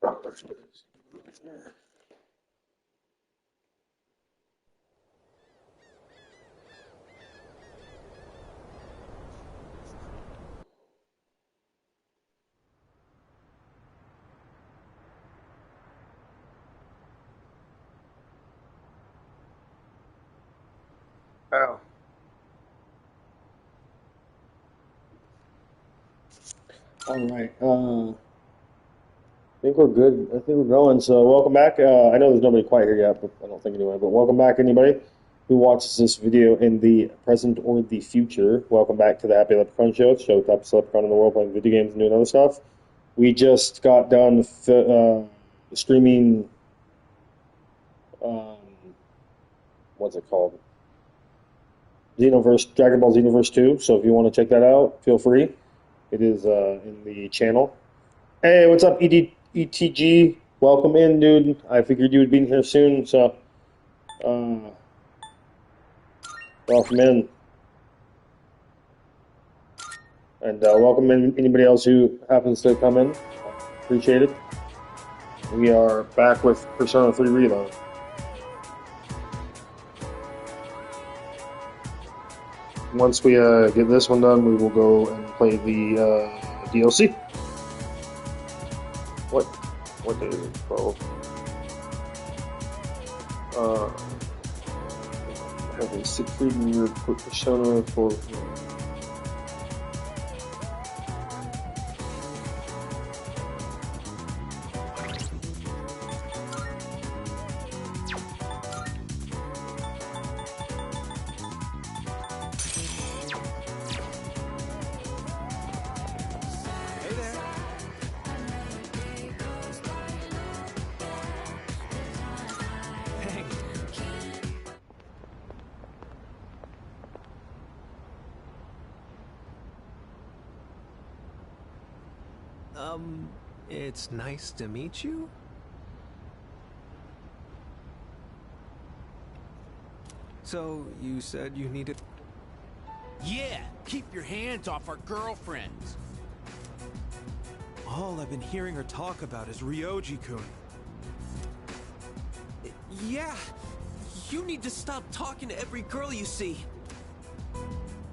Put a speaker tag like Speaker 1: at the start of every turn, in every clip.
Speaker 1: Oh. All right. I think we're good. I think we're going. So welcome back. I know there's nobody quite here yet, but I don't think anyway. But welcome back, anybody who watches this video in the present or the future. Welcome back to the Happy Leprechaun Show. It's show with the happiest leprechaun in the world playing video games and doing other stuff. We just got done streaming. Um, what's it called? Xenoverse, Dragon Ball Xenoverse 2. So if you want to check that out, feel free. It is in the channel. Hey, what's up, ETG? Welcome in, dude. I figured you would be in here soon, so welcome in. And welcome in anybody else who happens to come in. Appreciate it. We are back with Persona 3 Reload. Once we get this one done, we will go and play the DLC. What day is it? 12. Having Siegfried in your Persona for.
Speaker 2: It's nice to meet you? So, you said you needed...
Speaker 3: Yeah! Keep your hands off our girlfriends!
Speaker 4: All I've been hearing her talk about is Ryoji-kun.
Speaker 5: Yeah! You need to stop talking to every girl you see!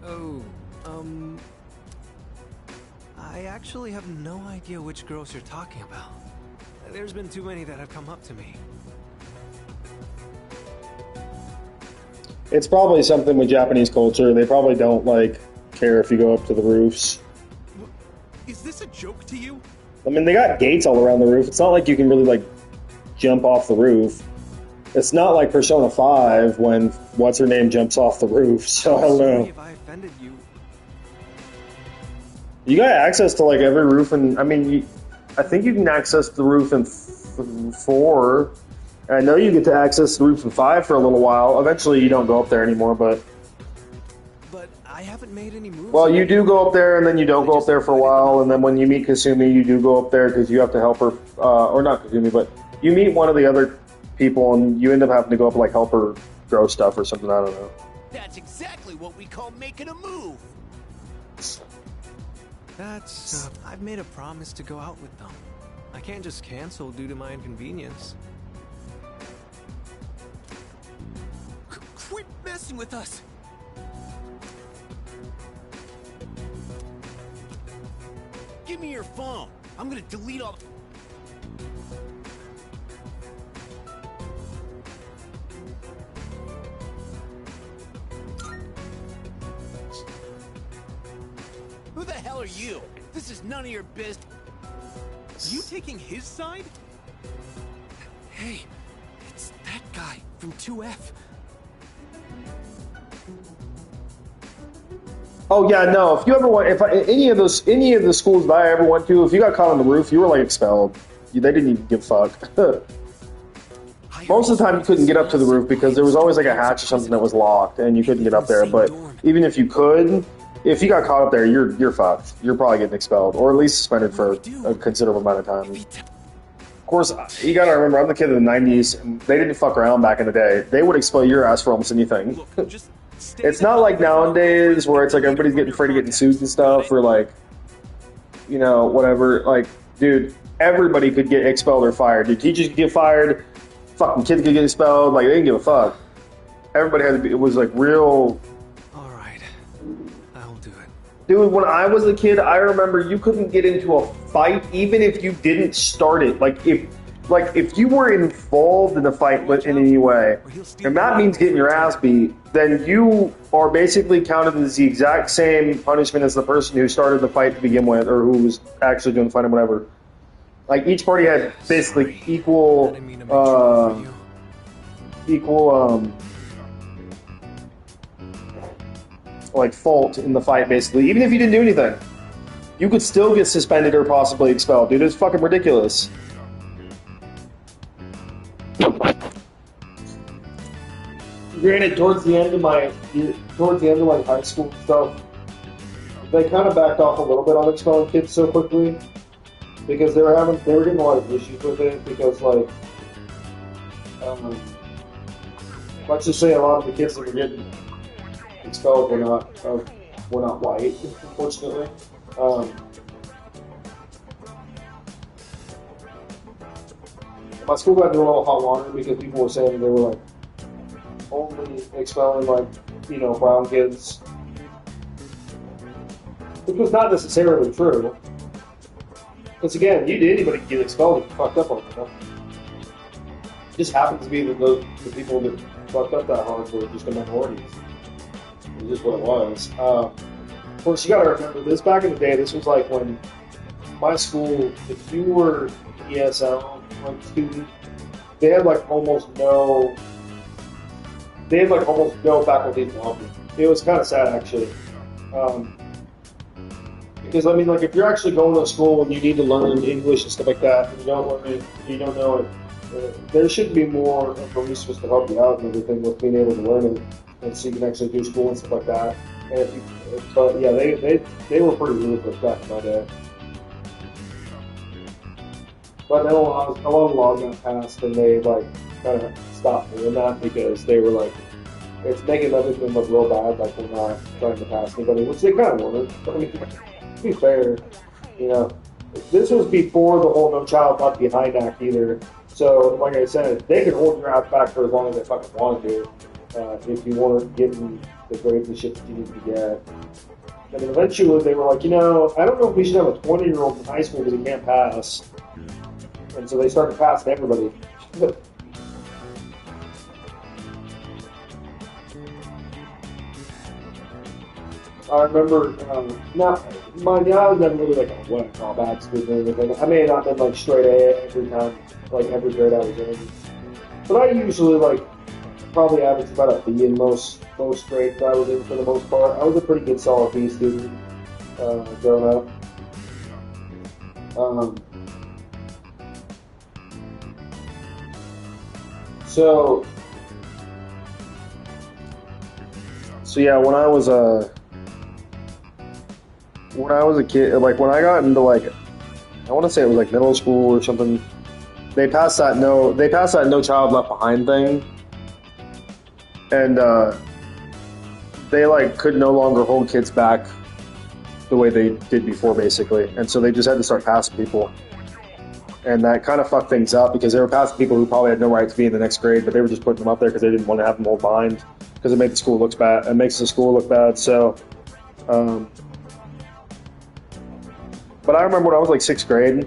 Speaker 2: Oh, I actually have no idea which girls you're talking about. There's been too many that have come up to me.
Speaker 1: It's probably something with Japanese culture. They probably don't care if you go up to the roofs.
Speaker 4: Is this a joke to you?
Speaker 1: I mean, they got gates all around the roof. It's not like you can really jump off the roof. It's not like Persona 5 when what's her name jumps off the roof. So I don't know.
Speaker 2: If I offended you.
Speaker 1: You got access to every roof, and I mean, I think you can access the roof in 4. I know you get to access the roof in 5 for a little while. Eventually, you don't go up there anymore, but
Speaker 2: I haven't made any moves.
Speaker 1: well, you do go up there, and then you don't go up there for a while, and then when you meet Kasumi, you do go up there because you have to help her, or not Kasumi, but you meet one of the other people, and you end up having to go up and help her grow stuff or something. I don't know.
Speaker 3: That's exactly what we call making a move!
Speaker 2: That's... I've made a promise to go out with them. I can't just cancel due to my inconvenience.
Speaker 5: Quit messing with us!
Speaker 3: Give me your phone! I'm gonna delete all the... Who the hell are you? This is none of your business.
Speaker 4: You taking his side?
Speaker 5: Hey, it's that guy from 2F.
Speaker 1: Oh yeah, no. If you ever went, any of the schools that I ever went to, if you got caught on the roof, you were expelled. They didn't even give a fuck. Most of the time, you couldn't get up to the roof because there was always a hatch or something that was locked, and you couldn't get up there. But even if you could, if you got caught up there, you're fucked. You're probably getting expelled, or at least suspended for a considerable amount of time. Of course, you gotta remember, I'm the kid of the '90s, and they didn't fuck around back in the day. They would expel your ass for almost anything. It's not like nowadays where it's everybody's getting afraid of getting sued and stuff, or whatever. Dude, everybody could get expelled or fired. Dude, teachers could get fired, fucking kids could get expelled. Like, they didn't give a fuck. Everybody had to be. It was like real.
Speaker 2: All right, I'll do it.
Speaker 1: Dude, when I was a kid, I remember you couldn't get into a fight even if you didn't start it. Like if you were involved in a fight in any way, and that means getting your ass beat, then you are basically counted as the exact same punishment as the person who started the fight to begin with, or who was actually doing the fight or whatever. Like, each party had basically equal, like, fault in the fight, basically. Even if you didn't do anything, you could still get suspended or possibly expelled. Dude, it's fucking ridiculous. Granted, towards the end of my high school stuff, they kind of backed off a little bit on expelling kids so quickly because they were getting a lot of issues with it because, like, let's just say a lot of the kids that were getting expelled were not white, unfortunately. My school got into a little hot water because people were saying they were, like, only expelling, like, you know, brown kids, which was not necessarily true. Because again, anybody can get expelled if you fucked up on it. It just happens to be that the people that fucked up that hard were just the minorities. It's just what it was. Of course, you got to remember this. Back in the day, this was like when my school, if you were ESL like student, they had like almost no faculty involvement. It was kind of sad, actually. Because, I mean, like, if you're actually going to school and you need to learn English and stuff like that, and you don't learn it, you don't know it, there should be more of a resource to help you out and everything with being able to learn it, and so you can actually do school and stuff like that. But yeah, they were pretty ruthless back in my day. But then a lot of laws got passed, and they, like, kind of stopped doing that because they were like, it's making everything look real bad, like we're not trying to pass anybody, which they kind of weren't. I mean, to be fair, you know, this was before the whole No Child Left Behind Act either. So, like I said, they could hold your ass back for as long as they fucking wanted to if you weren't getting the grades and shit that you needed to get. And then eventually they were like, you know, I don't know if we should have a 20-year-old in high school because he can't pass. And so they started passing everybody. I remember, I was never really like a all bad student or anything. I may have not been like straight A every time, like every grade I was in. But I usually like probably averaged about a B in most grades I was in for the most part. I was a pretty good solid B student growing up. So yeah, when I was a kid, like when I got into like, I want to say it was like middle school or something, they passed that No Child Left Behind thing, and they like could no longer hold kids back the way they did before, basically, and so they just had to start passing people, and that kind of fucked things up because they were passing people who probably had no right to be in the next grade, but they were just putting them up there because they didn't want to have them hold behind because it made the school look bad. It makes the school look bad. So. But I remember when I was like 6th grade.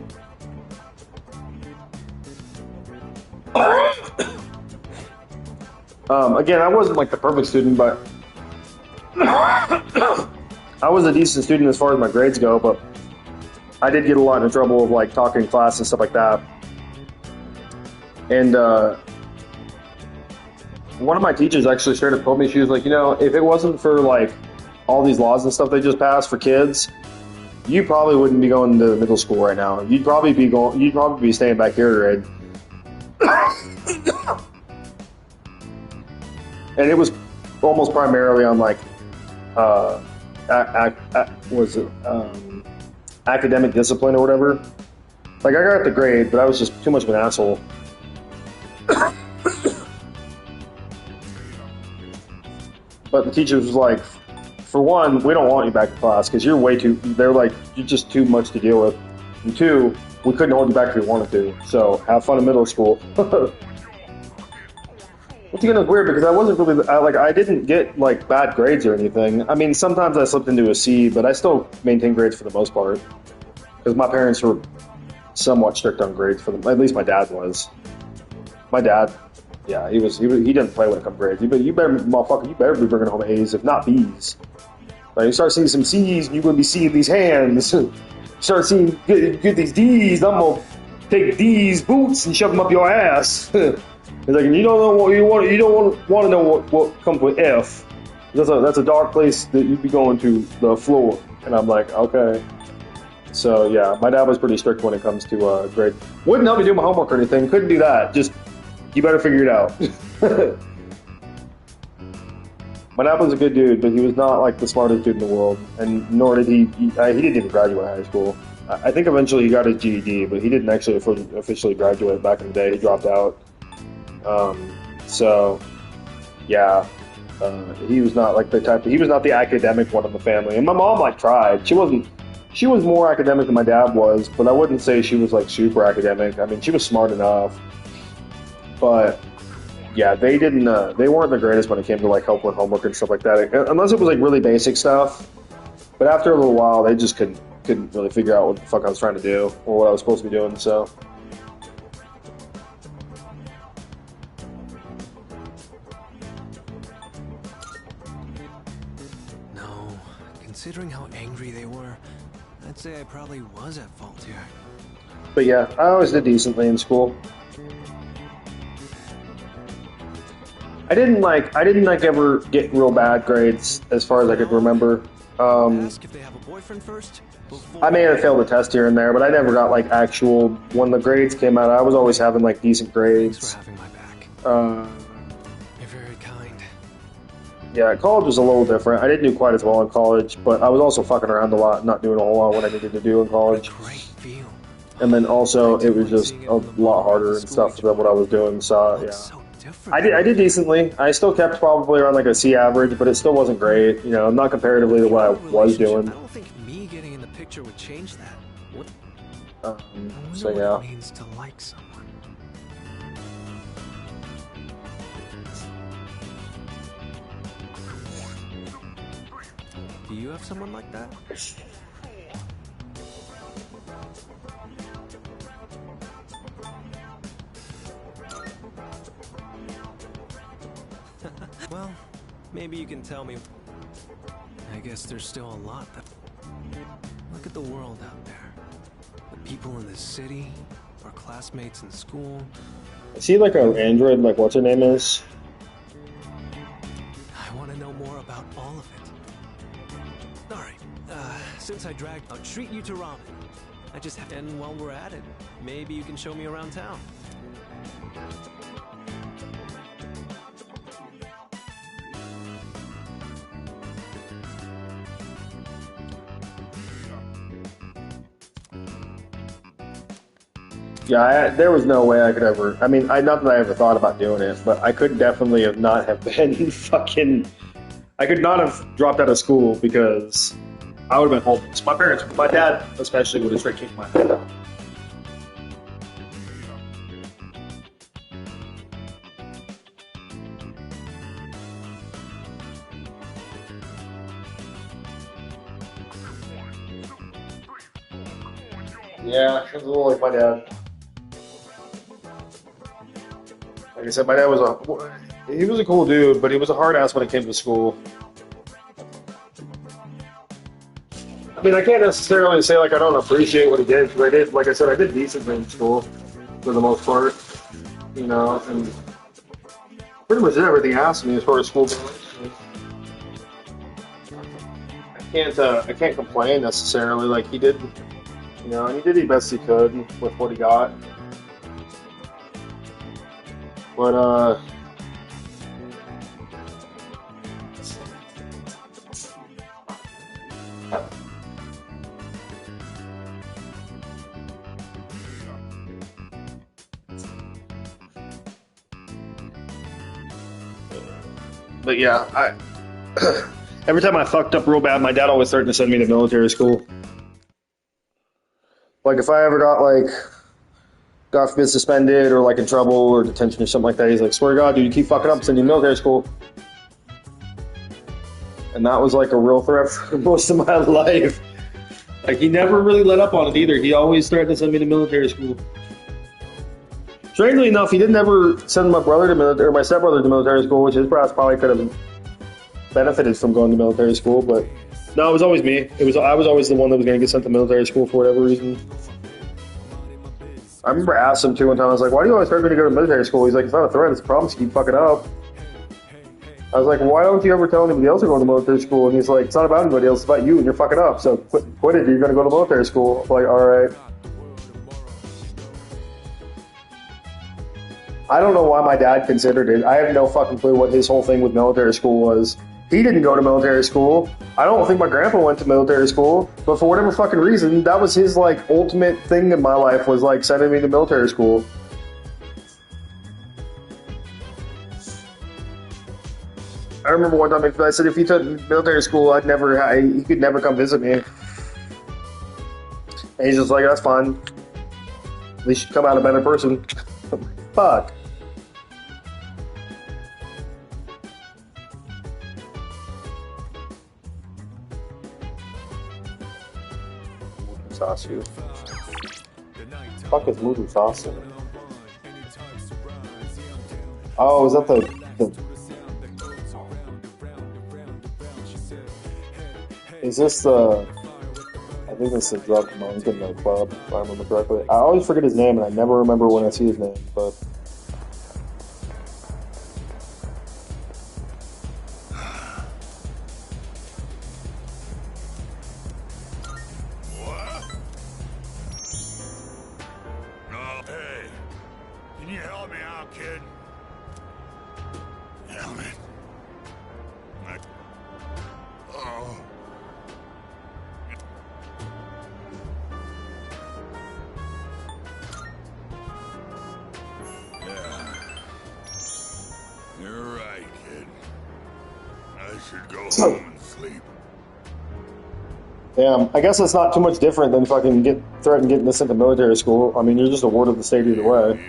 Speaker 1: Again, I wasn't like the perfect student, but I was a decent student as far as my grades go, but I did get a lot in trouble of like talking in class and stuff like that. And one of my teachers actually straight up told me, she was like, you know, if it wasn't for like all these laws and stuff they just passed for kids, you probably wouldn't be going to middle school right now. You'd probably be staying back here, Ed. And it was almost primarily on like, academic discipline or whatever. Like I got the grade, but I was just too much of an asshole. But the teacher was like, for one, we don't want you back in class because you're just too much to deal with. And two, we couldn't hold you back if we wanted to. So have fun in middle school. Which again is weird because I wasn't really I didn't get like bad grades or anything. I mean, sometimes I slipped into a C, but I still maintained grades for the most part because my parents were somewhat strict on grades for them. At least my dad was. My dad, yeah, he didn't play when it comes to grades. You better, motherfucker, you better be bringing home A's, if not B's. Like, you start seeing some C's, and you're gonna be seeing these hands. Start seeing get these D's. I'm gonna take these boots and shove them up your ass. It's like, you don't know what you don't want to know what comes with F. That's a dark place that you'd be going to, the floor. And I'm like, okay. So yeah, my dad was pretty strict when it comes to grade. Wouldn't help me do my homework or anything. Couldn't do that. Just, you better figure it out. My dad was a good dude, but he was not like the smartest dude in the world, and nor did he didn't even graduate high school. I think eventually he got his GED, but he didn't actually officially graduate back in the day. He dropped out. So yeah, he was not like he was not the academic one in the family. And my mom like tried. She was more academic than my dad was, but I wouldn't say she was like super academic. I mean, she was smart enough, but yeah, they weren't the greatest when it came to like help with homework and stuff like that, unless it was like really basic stuff. But after a little while, they just couldn't really figure out what the fuck I was trying to do or what I was supposed to be doing. So
Speaker 2: No, considering how angry they were, I'd say I probably was at fault here.
Speaker 1: but yeah, I always did decently in school. I didn't ever get real bad grades as far as I could remember.
Speaker 2: Ask if they have a boyfriend first.
Speaker 1: I may have failed a test here and there, but I never got like actual, when the grades came out, I was always having like decent grades.
Speaker 2: Thanks for having my back. You're very kind.
Speaker 1: Yeah, college was a little different. I didn't do quite as well in college, but I was also fucking around a lot, not doing a whole lot what I needed to do in college.
Speaker 2: Great feel.
Speaker 1: And then also it was just a lot harder and stuff than what I was doing. So yeah.
Speaker 2: So
Speaker 1: I did decently. I still kept probably around like a C average, but it still wasn't great. You know, not comparatively to what I was doing.
Speaker 2: I don't think me getting in the picture would change that. What?
Speaker 1: So
Speaker 2: What
Speaker 1: yeah.
Speaker 2: it means to like someone. Do you have someone like that? Well, maybe you can tell me. I guess there's still a lot that... Look at the world out there. The people in this city, our classmates in school.
Speaker 1: Is he like an android, like what's her name is?
Speaker 2: I want to know more about all of it. Alright, since I dragged... I'll treat you to ramen. I just have to... And while we're at it, maybe you can show me around town.
Speaker 1: Yeah, there was no way I could ever. I mean, not that I ever thought about doing it, but I could definitely not have been fucking. I could not have dropped out of school because I would have been homeless. My dad especially, would have straight kicked my head out. Yeah, it was a little like my dad. Like I said, my dad was a cool dude, but he was a hard ass when it came to school. I mean, I can't necessarily say like I don't appreciate what he did, because I did, like I said, I did decently in school for the most part, you know, and pretty much did everything he asked me as far as school goes. I can't complain necessarily. Like he did, you know, and he did the best he could with what he got. But yeah, every time I fucked up real bad, my dad always started to send me to military school. Like if I ever got like, God forbid, suspended or like in trouble or detention or something like that, he's like, swear to God, dude, you keep fucking up, send you to military school. And that was like a real threat for most of my life. Like he never really let up on it either. He always threatened to send me to military school. Strangely enough, he didn't ever send my brother to military or my stepbrother to military school, which his perhaps probably could have benefited from going to military school. But no, it was always me. I was always the one that was going to get sent to military school for whatever reason. I remember I asked him too one time. I was like, "Why do you always threaten me to go to military school?" He's like, "It's not a threat. It's a problem. You keep fucking up." I was like, "Why don't you ever tell anybody else to go to military school?" And he's like, "It's not about anybody else. It's about you, and you're fucking up. So quit it. You're going to go to military school." I'm like, all right. I don't know why my dad considered it. I have no fucking clue what his whole thing with military school was. He didn't go to military school. I don't think my grandpa went to military school, but for whatever fucking reason, that was his like ultimate thing in my life was like sending me to military school. I remember one time I said if he took military school, he could never come visit me. And he's just like, that's fine. At least you come out a better person. Fuck. Musasu. Fuck is Musasu? Oh, is that the is this the I think this is the drug monk in the club, if I remember correctly. I always forget his name and I never remember when I see his name, but I guess it's not too much different than fucking threatening getting sent to military school. I mean, you're just a ward of the state either way.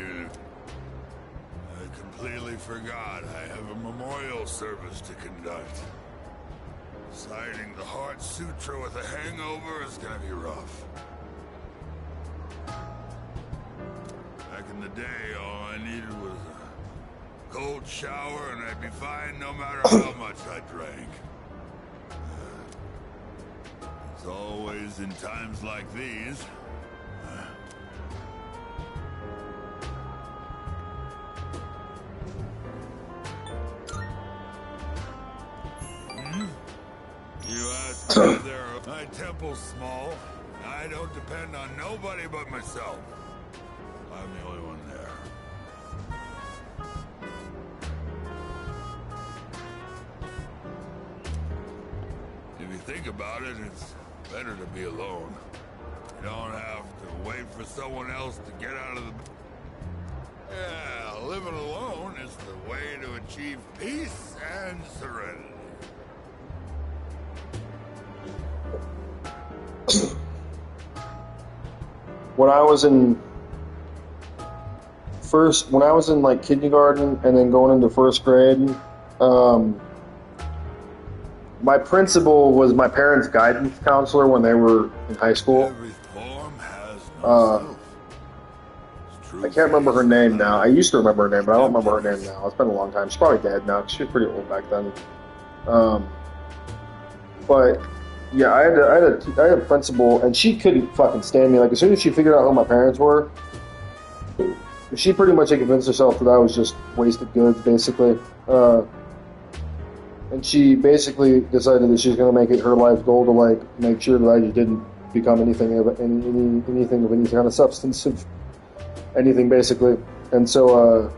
Speaker 6: I completely forgot I have a memorial service to conduct. Reciting the Heart Sutra with a hangover is gonna be rough. Back in the day, all I needed was a cold shower and I'd be fine no matter how much I drank. It's always in times like these. You asked me if my temple's small. I don't depend on nobody but myself. I'm the only one there. If you think about it, it's better to be alone. You don't have to wait for someone else to get out of the... Yeah, living alone is the way to achieve peace and serenity.
Speaker 1: When I was in like kindergarten and then going into first grade, my principal was my parents' guidance counselor when they were in high school. I can't remember her name now. I used to remember her name, but I don't remember her name now. It's been a long time. She's probably dead now. She was pretty old back then. But yeah, I had a principal, and she couldn't fucking stand me. Like as soon as she figured out who my parents were, she pretty much convinced herself that I was just wasted goods, basically. And she basically decided that she was going to make it her life's goal to like make sure that I just didn't become anything of any kind of substance of anything, basically. And so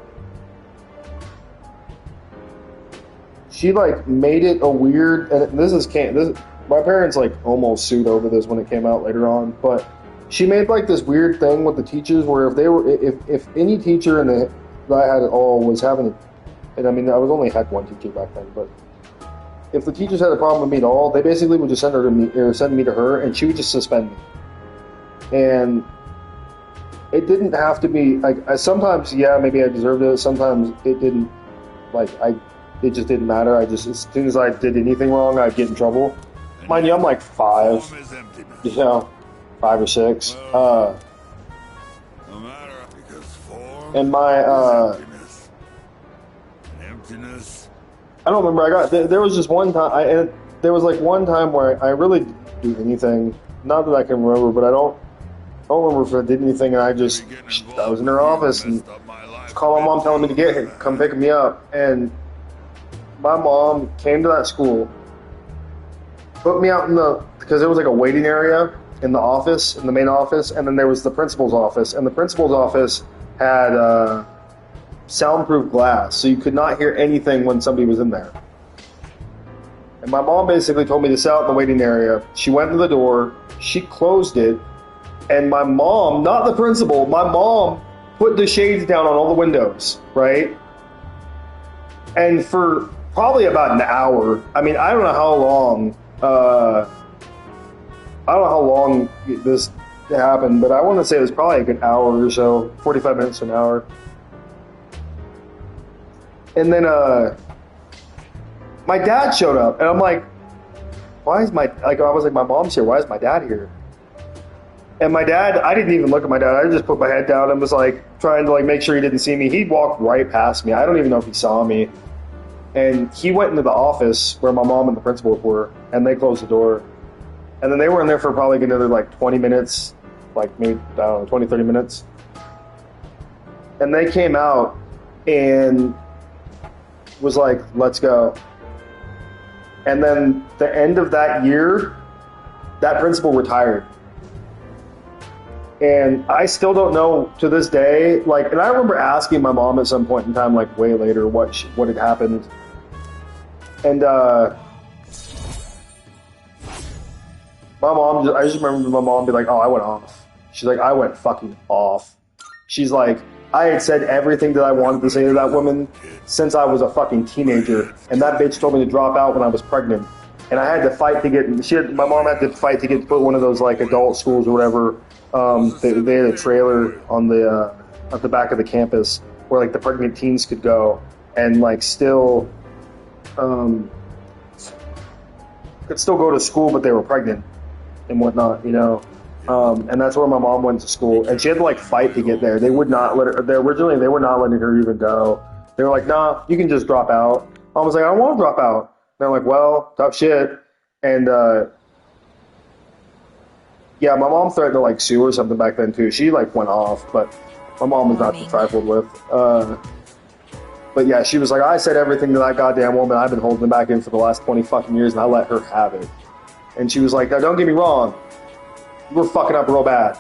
Speaker 1: she like made it a weird. And my parents like almost sued over this when it came out later on, but she made like this weird thing with the teachers where if any teacher that I had at all was having, and I mean I only had one teacher back then, but if the teachers had a problem with me at all, they basically would just send me to her, and she would just suspend me. And it didn't have to be like sometimes, yeah, maybe I deserved it. Sometimes it didn't. It just didn't matter. As soon as I did anything wrong, I'd get in trouble. Mind you, I'm like 5, you know, 5 or 6. And my
Speaker 6: emptiness.
Speaker 1: I don't remember. There was just one time. There was like one time where I really didn't do anything. Not that I can remember, but I don't remember if I did anything. And I was in her office and called my mom, telling me to come pick me up. And my mom came to that school, put me out because there was like a waiting area in the office, in the main office, and then there was the principal's office. And the principal's office had soundproof glass, so you could not hear anything when somebody was in there. And my mom basically told me to sit out in the waiting area. She went to the door, she closed it, and my mom, not the principal, my mom put the shades down on all the windows, right? And for probably about an hour, I mean, I don't know how long this happened, but I want to say it was probably like an hour or so, 45 minutes to an hour. And then my dad showed up, and I'm like, I was like, my mom's here, why is my dad here? And my dad, I didn't even look at my dad, I just put my head down and was like, trying to like make sure he didn't see me. He walked right past me, I don't even know if he saw me. And he went into the office where my mom and the principal were, and they closed the door. And then they were in there for probably another like 20 minutes, like maybe, I don't know, 20, 30 minutes. And they came out and was like, let's go. And then the end of that year, that principal retired. And I still don't know to this day, like, and I remember asking my mom at some point in time, like way later, what had happened. And my mom, I just remember my mom be like, oh, I went off. She's like, I went fucking off. She's like, I had said everything that I wanted to say to that woman since I was a fucking teenager, and that bitch told me to drop out when I was pregnant, and I had to fight to get. My mom had to fight to get put one of those like adult schools or whatever. They had a trailer on the at the back of the campus where like the pregnant teens could go and like still could still go to school, but they were pregnant and whatnot, you know. And that's where my mom went to school, and she had to like fight to get there. They would not let her. Originally, they were not letting her even go. They were like, "Nah, you can just drop out." Mom was like, "I don't want to drop out." And they're like, "Well, tough shit." And yeah, my mom threatened to like sue or something back then too. She like went off, but my mom was not to be trifled with. But yeah, she was like, "I said everything to that goddamn woman. I've been holding it back in for the last 20 fucking years, and I let her have it." And she was like, "Now, don't get me wrong. You were fucking up real bad."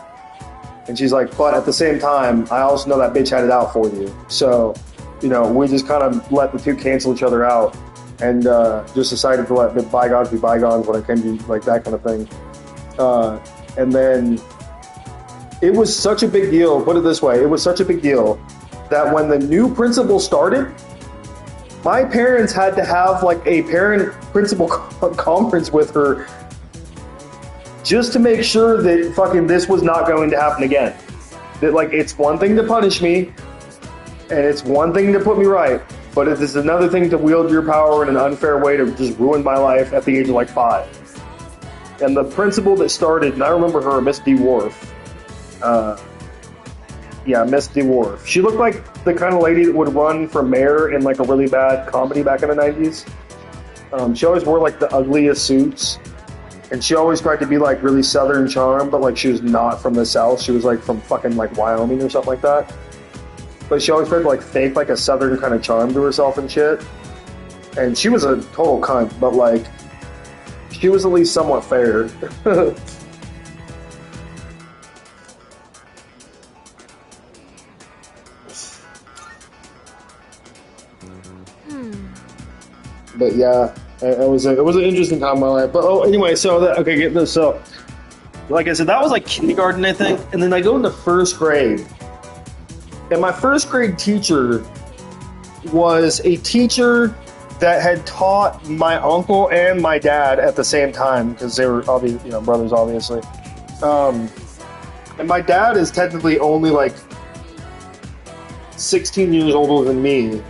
Speaker 1: And she's like, "But at the same time, I also know that bitch had it out for you." So, you know, we just kind of let the two cancel each other out and just decided to let the bygones be bygones when it came to like that kind of thing. And then it was such a big deal, put it this way, it was such a big deal that when the new principal started, my parents had to have like a parent-principal conference with her just to make sure that fucking this was not going to happen again. That like, it's one thing to punish me, and it's one thing to put me right, but it is another thing to wield your power in an unfair way to just ruin my life at the age of like 5. And the principal that started, and I remember her, Miss DeWolf. Yeah, Miss DeWolf. She looked like the kind of lady that would run for mayor in like a really bad comedy back in the 90s. She always wore like the ugliest suits. And she always tried to be like really Southern charm, but like she was not from the South. She was like from fucking like Wyoming or something like that. But she always tried to like fake like a Southern kind of charm to herself and shit. And she was a total cunt, but like she was at least somewhat fair. But yeah. It was an interesting time in my life. But anyway, so get this. So, like I said, that was like kindergarten, I think. And then I go into first grade. And my first grade teacher was a teacher that had taught my uncle and my dad at the same time, because they were obviously, brothers, obviously. And my dad is technically only like 16 years older than me.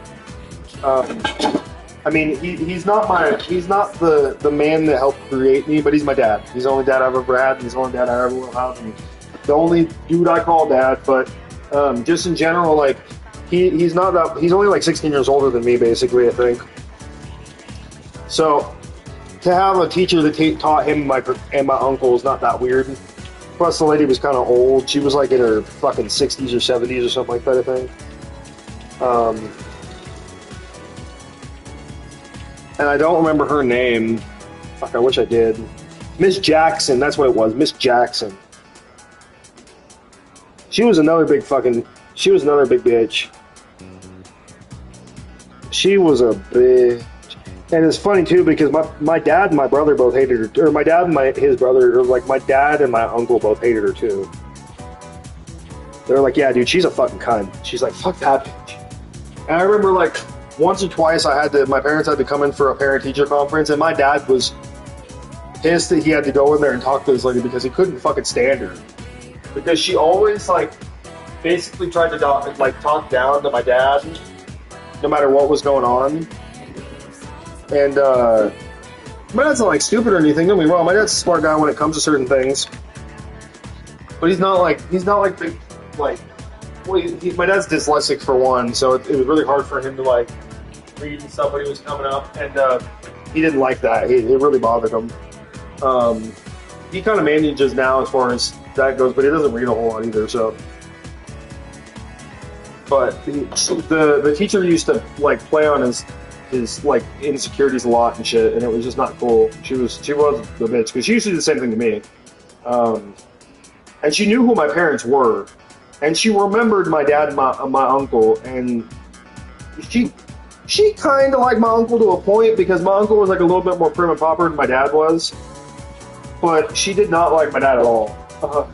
Speaker 1: I mean, he's not the man that helped create me, but he's my dad. He's the only dad I've ever had. He's the only dad I ever will have. And the only dude I call dad. But just in general, like he's not that. He's only like 16 years older than me, basically. I think. So to have a teacher that taught him and my uncle is not that weird. Plus, the lady was kind of old. She was like in her fucking 60s or 70s or something like that, I think. And I don't remember her name. Fuck, I wish I did. Miss Jackson, that's what it was. Miss Jackson. She was another big bitch. She was a bitch. And it's funny too because my dad and my brother both hated her, or my dad and his brother, or like my dad and my uncle both hated her too. They're like, yeah, dude, she's a fucking cunt. She's like, fuck that bitch. And I remember like once or twice my parents had to come in for a parent-teacher conference, and my dad was pissed that he had to go in there and talk to this lady because he couldn't fucking stand her. Because she always like basically tried to talk down to my dad no matter what was going on. And my dad's not like stupid or anything, don't get me wrong. My dad's a smart guy when it comes to certain things. But he's not like the my dad's dyslexic for one, so it was really hard for him to like read and stuff when he was coming up, and he didn't like that. It really bothered him. He kind of manages now as far as that goes, but he doesn't read a whole lot either. So, but the teacher used to like play on his like insecurities a lot and shit, and it was just not cool. She was the bitch because she used to do the same thing to me, and she knew who my parents were. And she remembered my dad and my uncle, and she kind of liked my uncle to a point because my uncle was like a little bit more prim and proper than my dad was, but she did not like my dad at all. I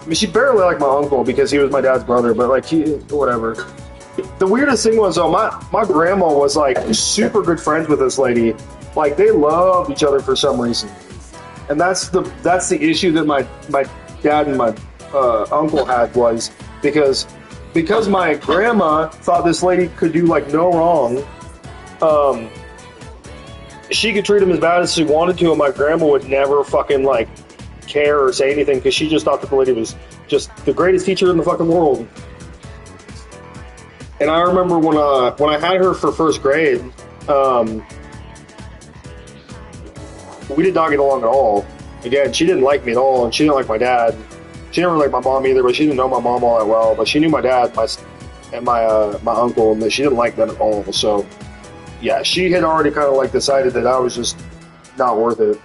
Speaker 1: mean, she barely liked my uncle because he was my dad's brother, but like whatever. The weirdest thing was though, my grandma was like super good friends with this lady, like they loved each other for some reason, and that's the issue that my dad and my uncle had was because my grandma thought this lady could do like no wrong. She could treat him as bad as she wanted to, and my grandma would never fucking like care or say anything because she just thought that the lady was just the greatest teacher in the fucking world. And I remember when I had her for first grade, we did not get along at all. Again, she didn't like me at all, and she didn't like my dad. She didn't really like my mom either, but she didn't know my mom all that well. But she knew my dad, and my uncle, and she didn't like them at all. So, yeah, she had already kind of like decided that I was just not worth it.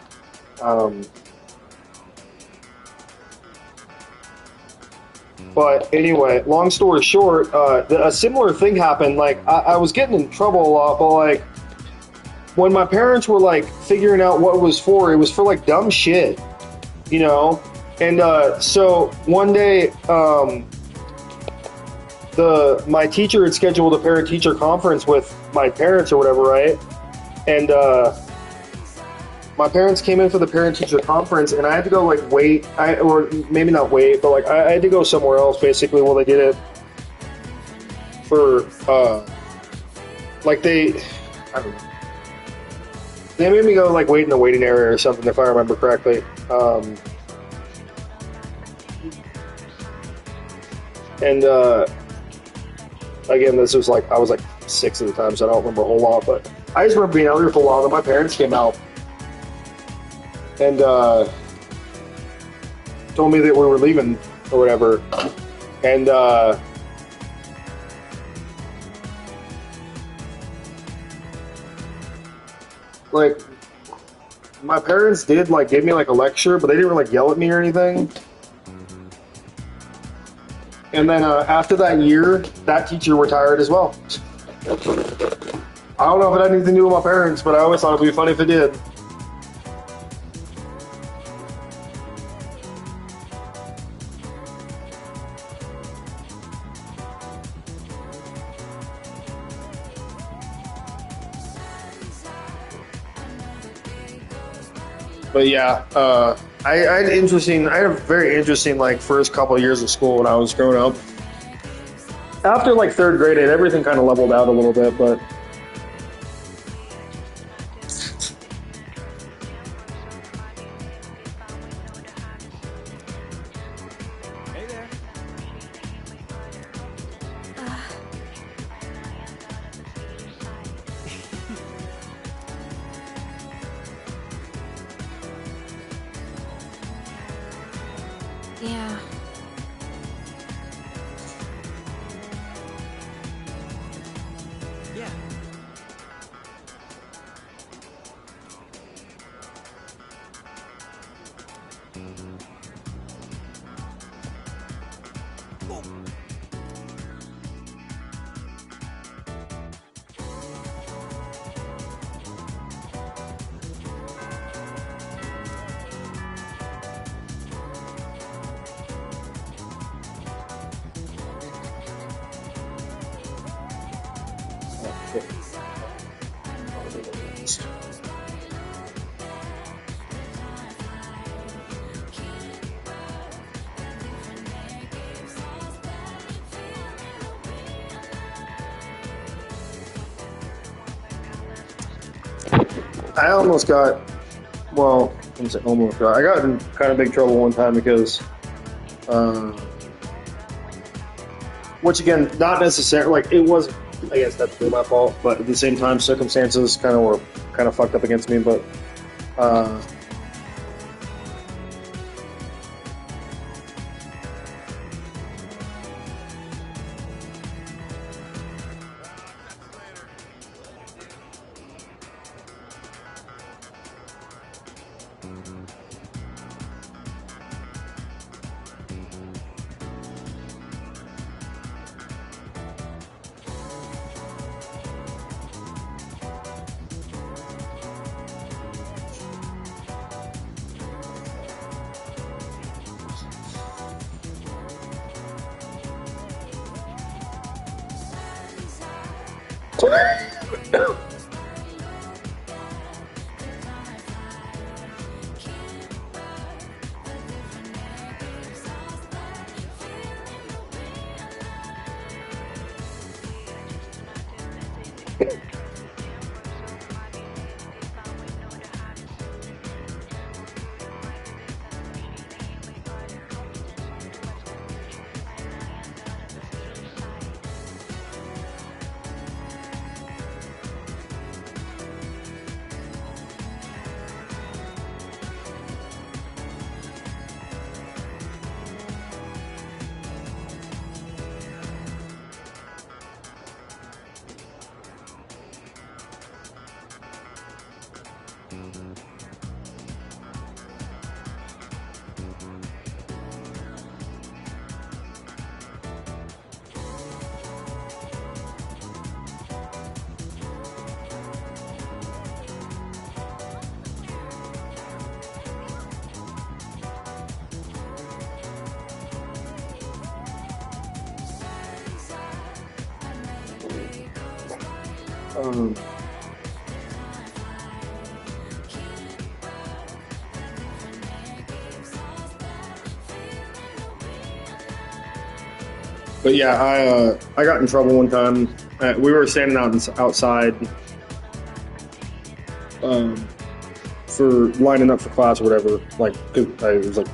Speaker 1: But anyway, long story short, a similar thing happened. Like I was getting in trouble a lot, but like when my parents were like figuring out what it was for like dumb shit, you know. And so one day, my teacher had scheduled a parent-teacher conference with my parents or whatever, right? And my parents came in for the parent-teacher conference, and I had to go like wait, or maybe not wait, but like I had to go somewhere else basically while they did it. For like I don't know. They made me go like wait in the waiting area or something, if I remember correctly. And again, this was like I was like 6 at the time, so I don't remember a whole lot. But I just remember being out there for a while. Then my parents came out and told me that we were leaving or whatever. And like my parents did like give me like a lecture, but they didn't really like yell at me or anything. And then after that year, that teacher retired as well. I don't know if it had anything to do with my parents, but I always thought it'd be funny if it did. But yeah, I had a very interesting like first couple of years of school when I was growing up. After like third grade, everything kind of leveled out a little bit, but
Speaker 4: Hey there.
Speaker 7: Yeah.
Speaker 2: Yeah.
Speaker 1: I almost got, well, I wouldn't say almost got. I got in kind of big trouble one time because, which again, not necessarily like it was. I guess that's my fault, but at the same time, circumstances kind of were kind of fucked up against me. But but yeah, I got in trouble one time. We were standing outside for lining up for class or whatever. Like, 'cause it was like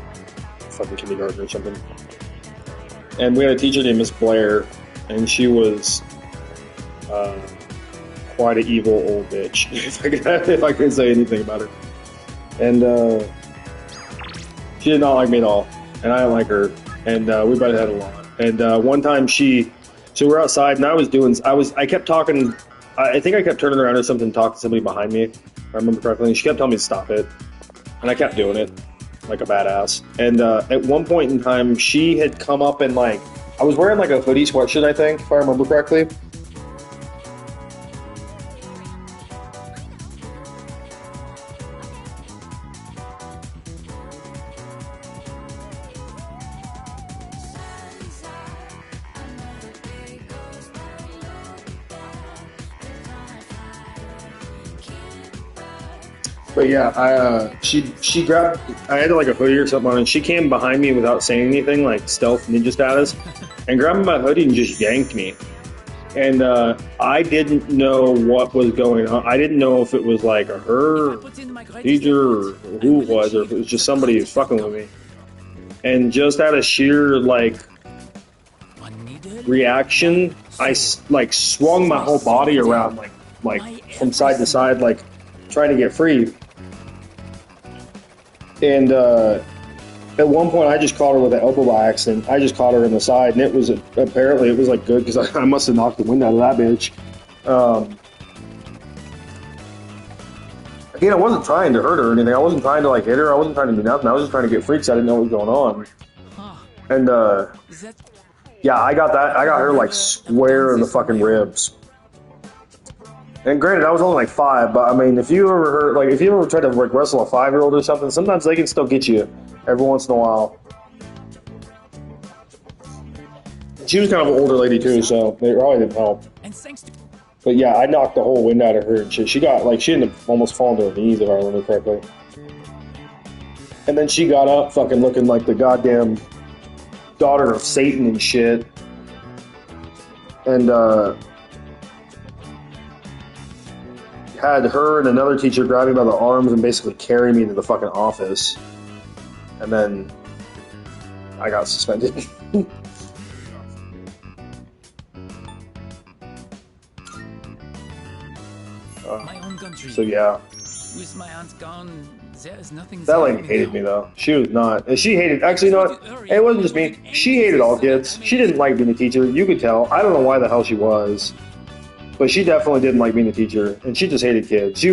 Speaker 1: fucking kindergarten or something. And we had a teacher named Miss Blair, and she was quite an evil old bitch, if I could say anything about her. And she did not like me at all, and I didn't like her. And we both had a lot. And one time so we're outside, and I kept talking. I think I kept turning around or something, talking to somebody behind me, if I remember correctly. And she kept telling me to stop it, and I kept doing it like a badass. And at one point in time, she had come up and like I was wearing like a hoodie sweatshirt, I think, if I remember correctly. But yeah, she grabbed. I had like a hoodie or something on, and she came behind me without saying anything, like stealth ninja status, and grabbed my hoodie and just yanked me. And I didn't know what was going on. I didn't know if it was like her teacher or who it was, or if it was just somebody who was fucking with me. And just out of sheer like reaction, I like swung my whole body around, like from side to side, like trying to get free. And at one point, I just caught her with an elbow by accident. I just caught her in the side, and it was apparently it was like good because I must have knocked the wind out of that bitch. Again, I wasn't trying to hurt her or anything. I wasn't trying to like hit her. I wasn't trying to do nothing. I was just trying to get free because I didn't know what was going on. And yeah, I got that. I got her like square in the fucking ribs. And granted, I was only like 5, but I mean, if you ever heard, like, if you ever tried to like wrestle a 5-year-old or something, sometimes they can still get you every once in a while. She was kind of an older lady too, so it probably didn't help. But yeah, I knocked the whole wind out of her and shit. She got like she ended up almost falling to her knees if I remember correctly. And then she got up, fucking looking like the goddamn daughter of Satan and shit. And had her and another teacher grab me by the arms and basically carry me to the fucking office. And then I got suspended. So yeah.
Speaker 7: With my aunt gone, there is nothing.
Speaker 1: That lady hated me though. She was not. And she hated, actually, you know what? It wasn't just me. She hated all kids. She didn't like being a teacher. You could tell. I don't know why the hell she was. But she definitely didn't like being a teacher, and she just hated kids.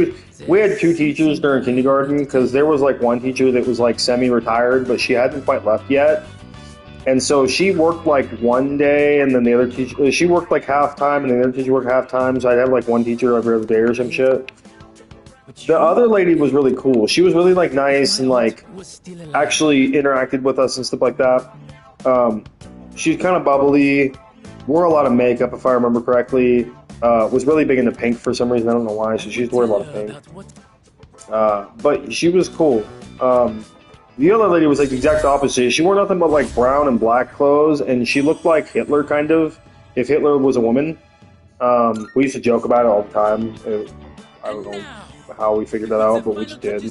Speaker 1: We had 2 teachers during kindergarten, because there was like one teacher that was like semi-retired, but she hadn't quite left yet. And so she worked like one day, and then the other teacher, she worked like half-time, and the other teacher worked half-time, so I'd have like one teacher every other day or some shit. The other lady was really cool. She was really like nice and like actually interacted with us and stuff like that. She's kind of bubbly, wore a lot of makeup if I remember correctly. Was really big into pink for some reason. I don't know why. So she's wearing a lot of pink. But she was cool. The other lady was like the exact opposite. She wore nothing but like brown and black clothes, and she looked like Hitler, kind of. If Hitler was a woman. We used to joke about it all the time. I don't know how we figured that out, but we just did.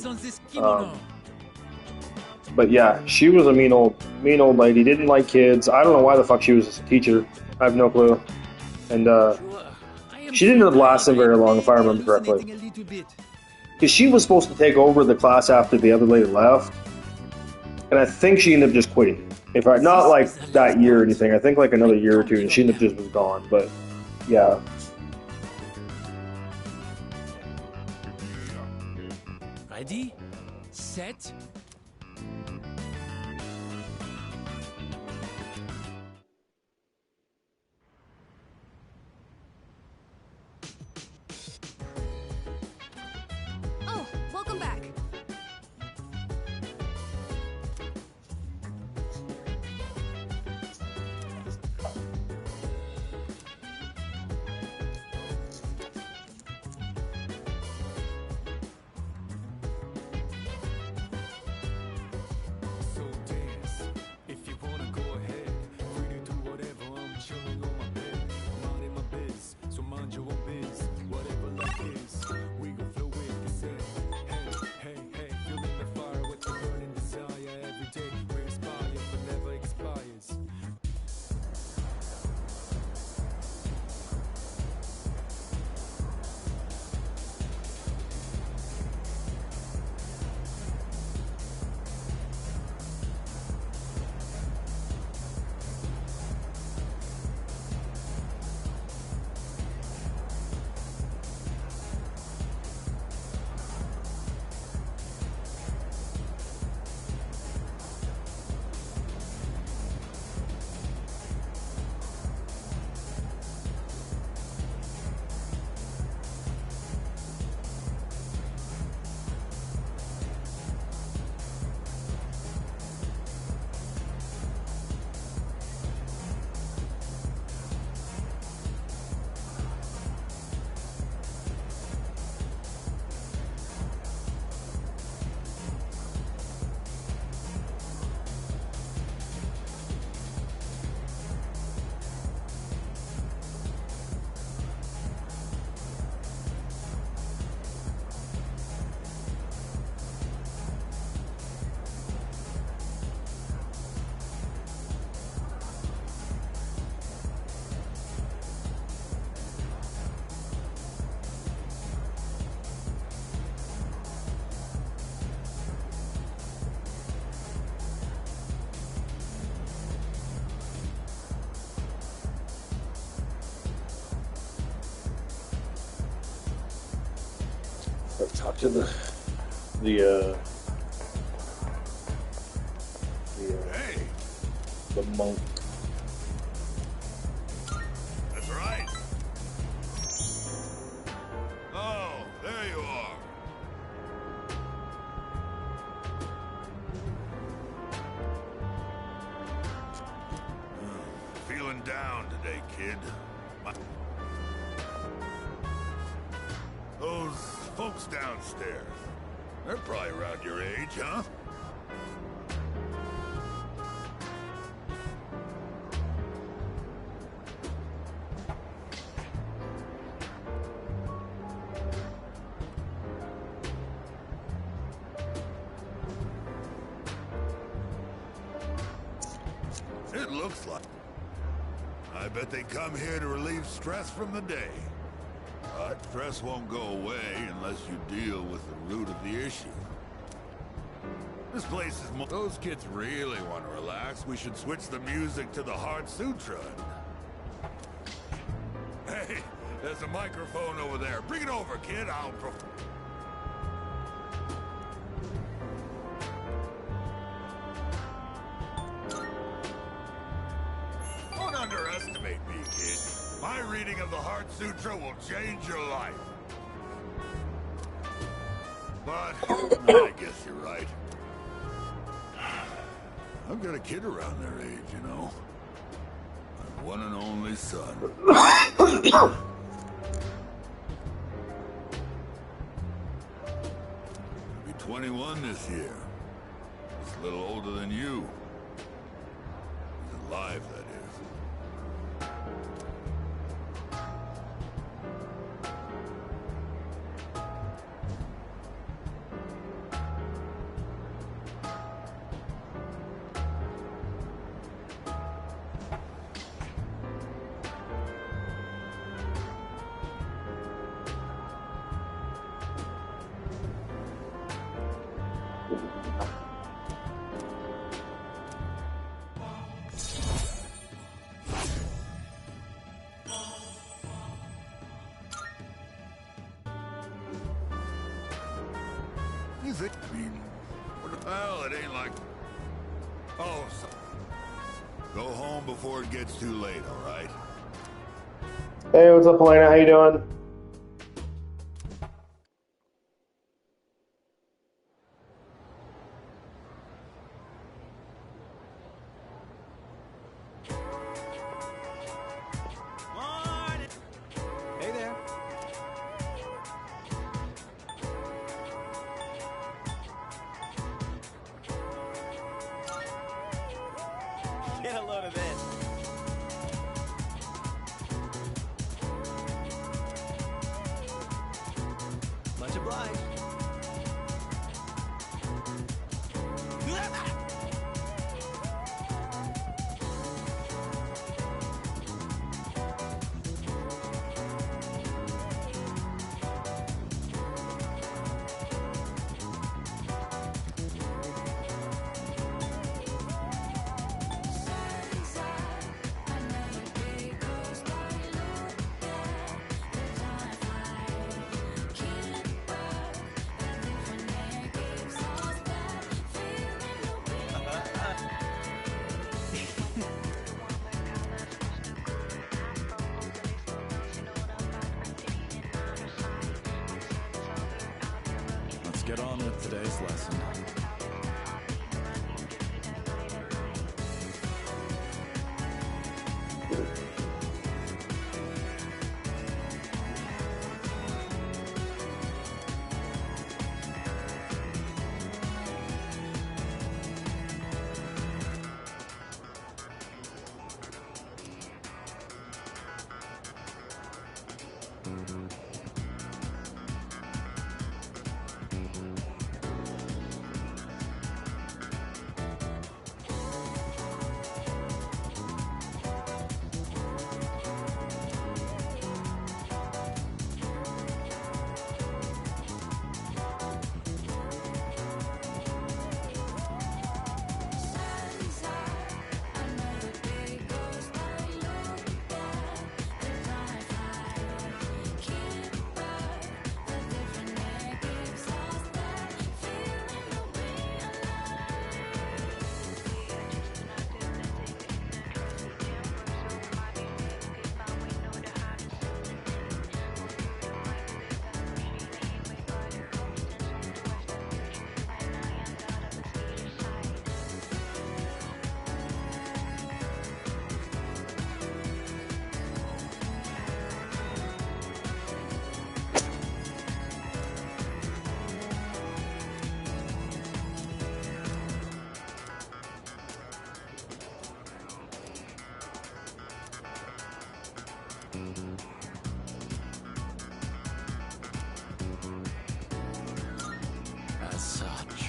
Speaker 1: But yeah, she was a mean old lady. Didn't like kids. I don't know why the fuck she was a teacher. I have no clue. And she didn't end up lasting very long, if I remember correctly. Because she was supposed to take over the class after the other lady left. And I think she ended up just quitting. Not like that year or anything. I think like another year or 2, and she ended up just was gone. But yeah.
Speaker 7: Ready, set.
Speaker 8: Oh, welcome back.
Speaker 1: Let's talk to the
Speaker 6: Hey,
Speaker 1: the monk.
Speaker 6: that's right. Oh, there you are. Feeling down today, kid. Those folks downstairs, they're probably around your age, huh? It looks like. I bet they come here to relieve stress from the day. But stress won't go away unless you deal with the root of the issue. This place is more... Those kids really want to relax. We should switch the music to the Heart Sutra. Hey, there's a microphone over there. Bring it over, kid. I'll... Don't underestimate me, kid. My reading of the Heart Sutra will change your life. But I guess you're right. I've got a kid around their age, you know. My one and only son. He'll be 21 this year. He's a little older than you. He's alive, that is. You think? I mean, well, it ain't like... Oh, so... Go home before it gets too late, all right?
Speaker 1: Hey, what's up, Elena? How you doing?
Speaker 4: Hey there. Get a load of this. Much obliged.
Speaker 9: Let's get on with today's lesson.
Speaker 7: As such.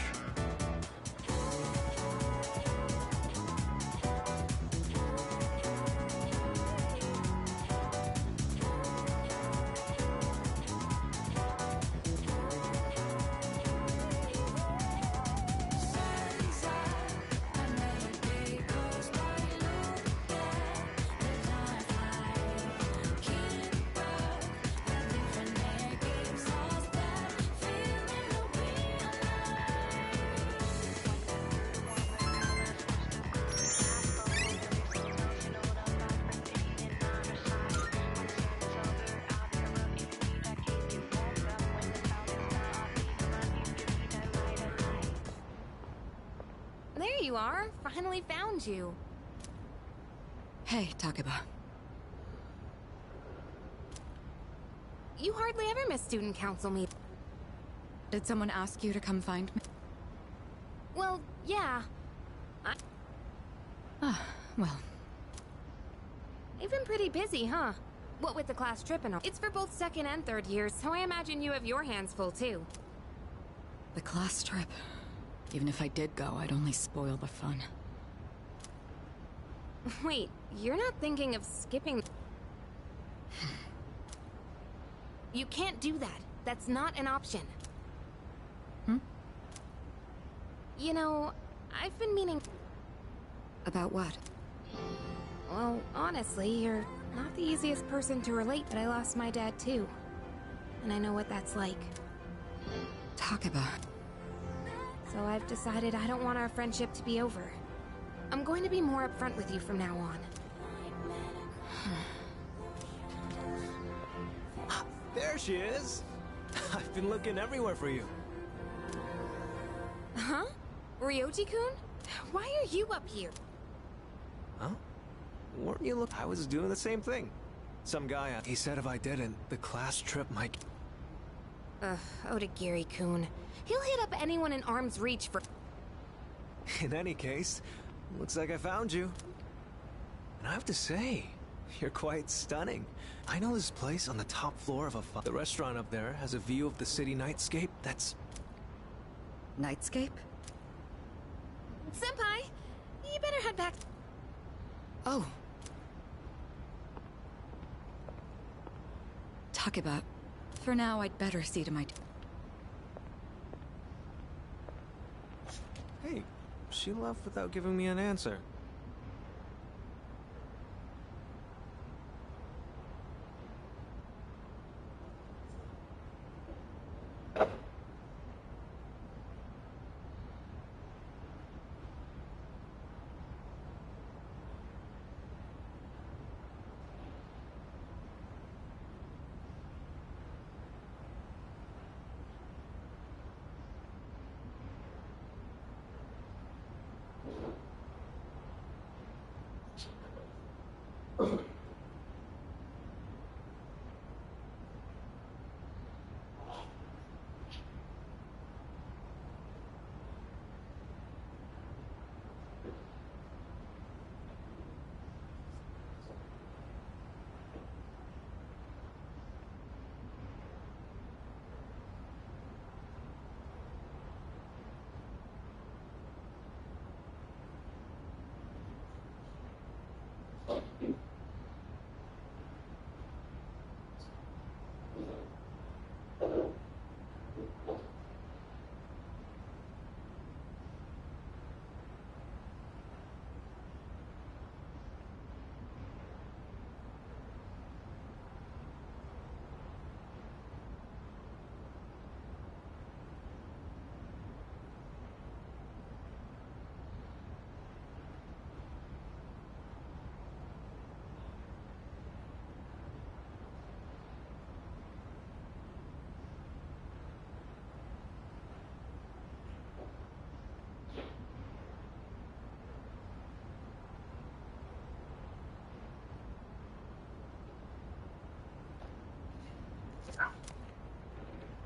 Speaker 8: There you are. Finally found you.
Speaker 10: Hey, Takeba.
Speaker 8: You hardly ever miss student council meetings.
Speaker 10: Did someone ask you to come find me?
Speaker 8: Well, yeah.
Speaker 10: Ah, well.
Speaker 8: You've been pretty busy, huh? What with the class trip and all. It's for both second and third years, so I imagine you have your hands full too.
Speaker 10: The class trip. Even if I did go, I'd only spoil the fun.
Speaker 8: Wait, you're not thinking of skipping... You can't do that. That's not an option. You know, I've been meaning...
Speaker 10: About what?
Speaker 8: Well, honestly, you're not the easiest person to relate, but I lost my dad too. And I know what that's like.
Speaker 10: Takeba.
Speaker 8: So I've decided I don't want our friendship to be over. I'm going to be more upfront with you from now on.
Speaker 2: There she is! I've been looking everywhere for you.
Speaker 8: Huh? Ryoji-kun? Why are you up here?
Speaker 2: Huh? Weren't you I was doing the same thing. Some guy, he said if I didn't, the class trip might...
Speaker 8: Odagiri-kun. He'll hit up anyone in arm's reach for...
Speaker 2: In any case, looks like I found you. And I have to say, you're quite stunning. I know this place on the top floor of the restaurant up there has a view of the city nightscape that's...
Speaker 10: Nightscape?
Speaker 8: Senpai! You better head back...
Speaker 10: Oh. Takeba. For now, I'd better see to my...
Speaker 2: Hey, she left without giving me an answer.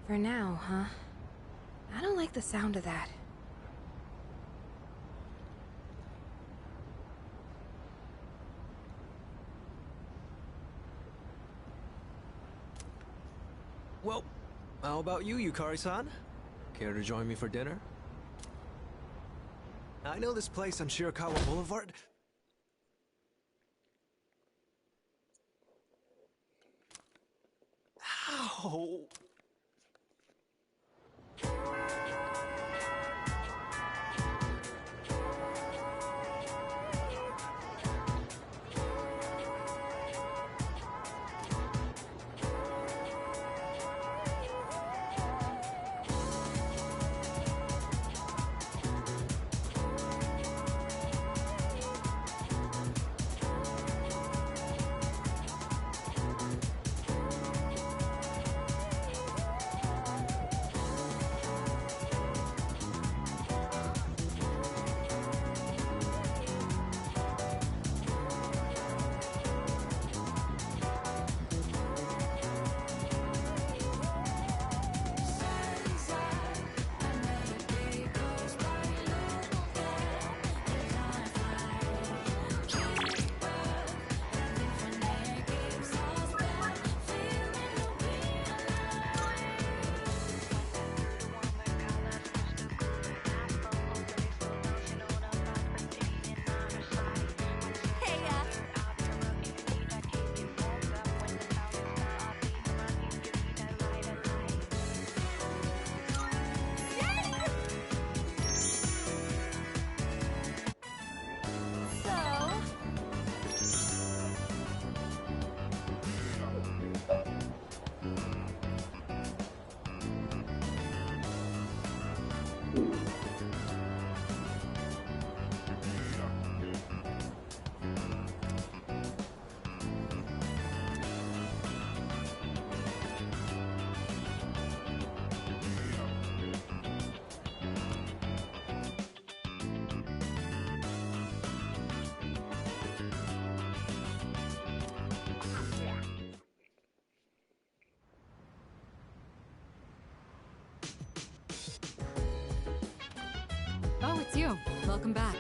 Speaker 8: For now, huh? I don't like the sound of that.
Speaker 2: How about you, Yukari-san? Care to join me for dinner? I know this place on Shirakawa Boulevard. Ow!
Speaker 10: Oh, it's you. Welcome back.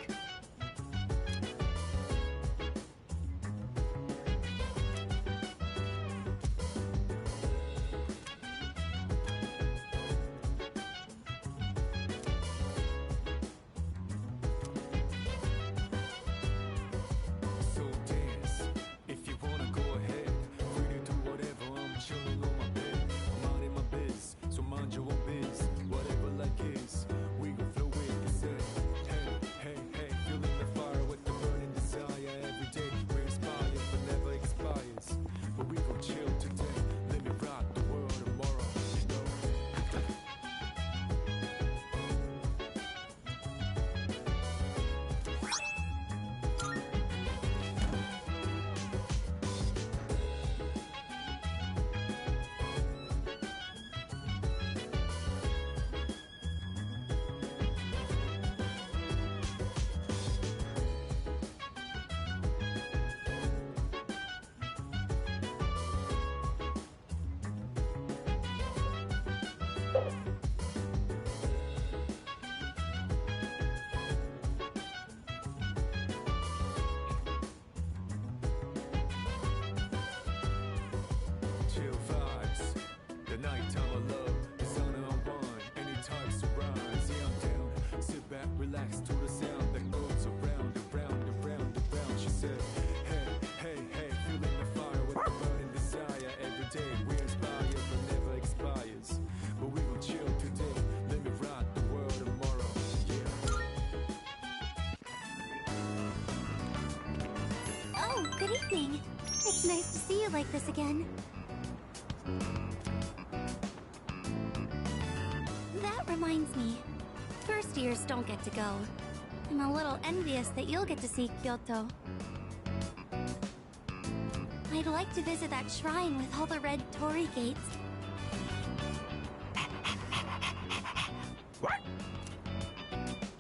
Speaker 9: So dance, if you wanna go ahead. Free to do whatever, I'm chilling on my bed. I'm minding my biz, so mind your own biz. Whatever like is, we gon' flow with it. Say, hey, hey, hey, feeling the fire with the burning desire. Every day we inspire, but never expires. But we gon' chill today, let me rock the world tomorrow, you know. Chill vibes, the nighttime I love, the sun unwind, any types of rise, yeah I'm down, sit back, relax to the sound that goes around, around, around, around, she said, hey, hey, hey, feeling the fire with the burning desire, every day we inspire, but never expires, but we gon' chill today, let me rock the world tomorrow, yeah.
Speaker 11: Oh, good evening. It's nice to see you like this again. That reminds me. First years don't get to go. I'm a little envious that you'll get to see Kyoto. I'd like to visit that shrine with all the red torii gates.
Speaker 6: What?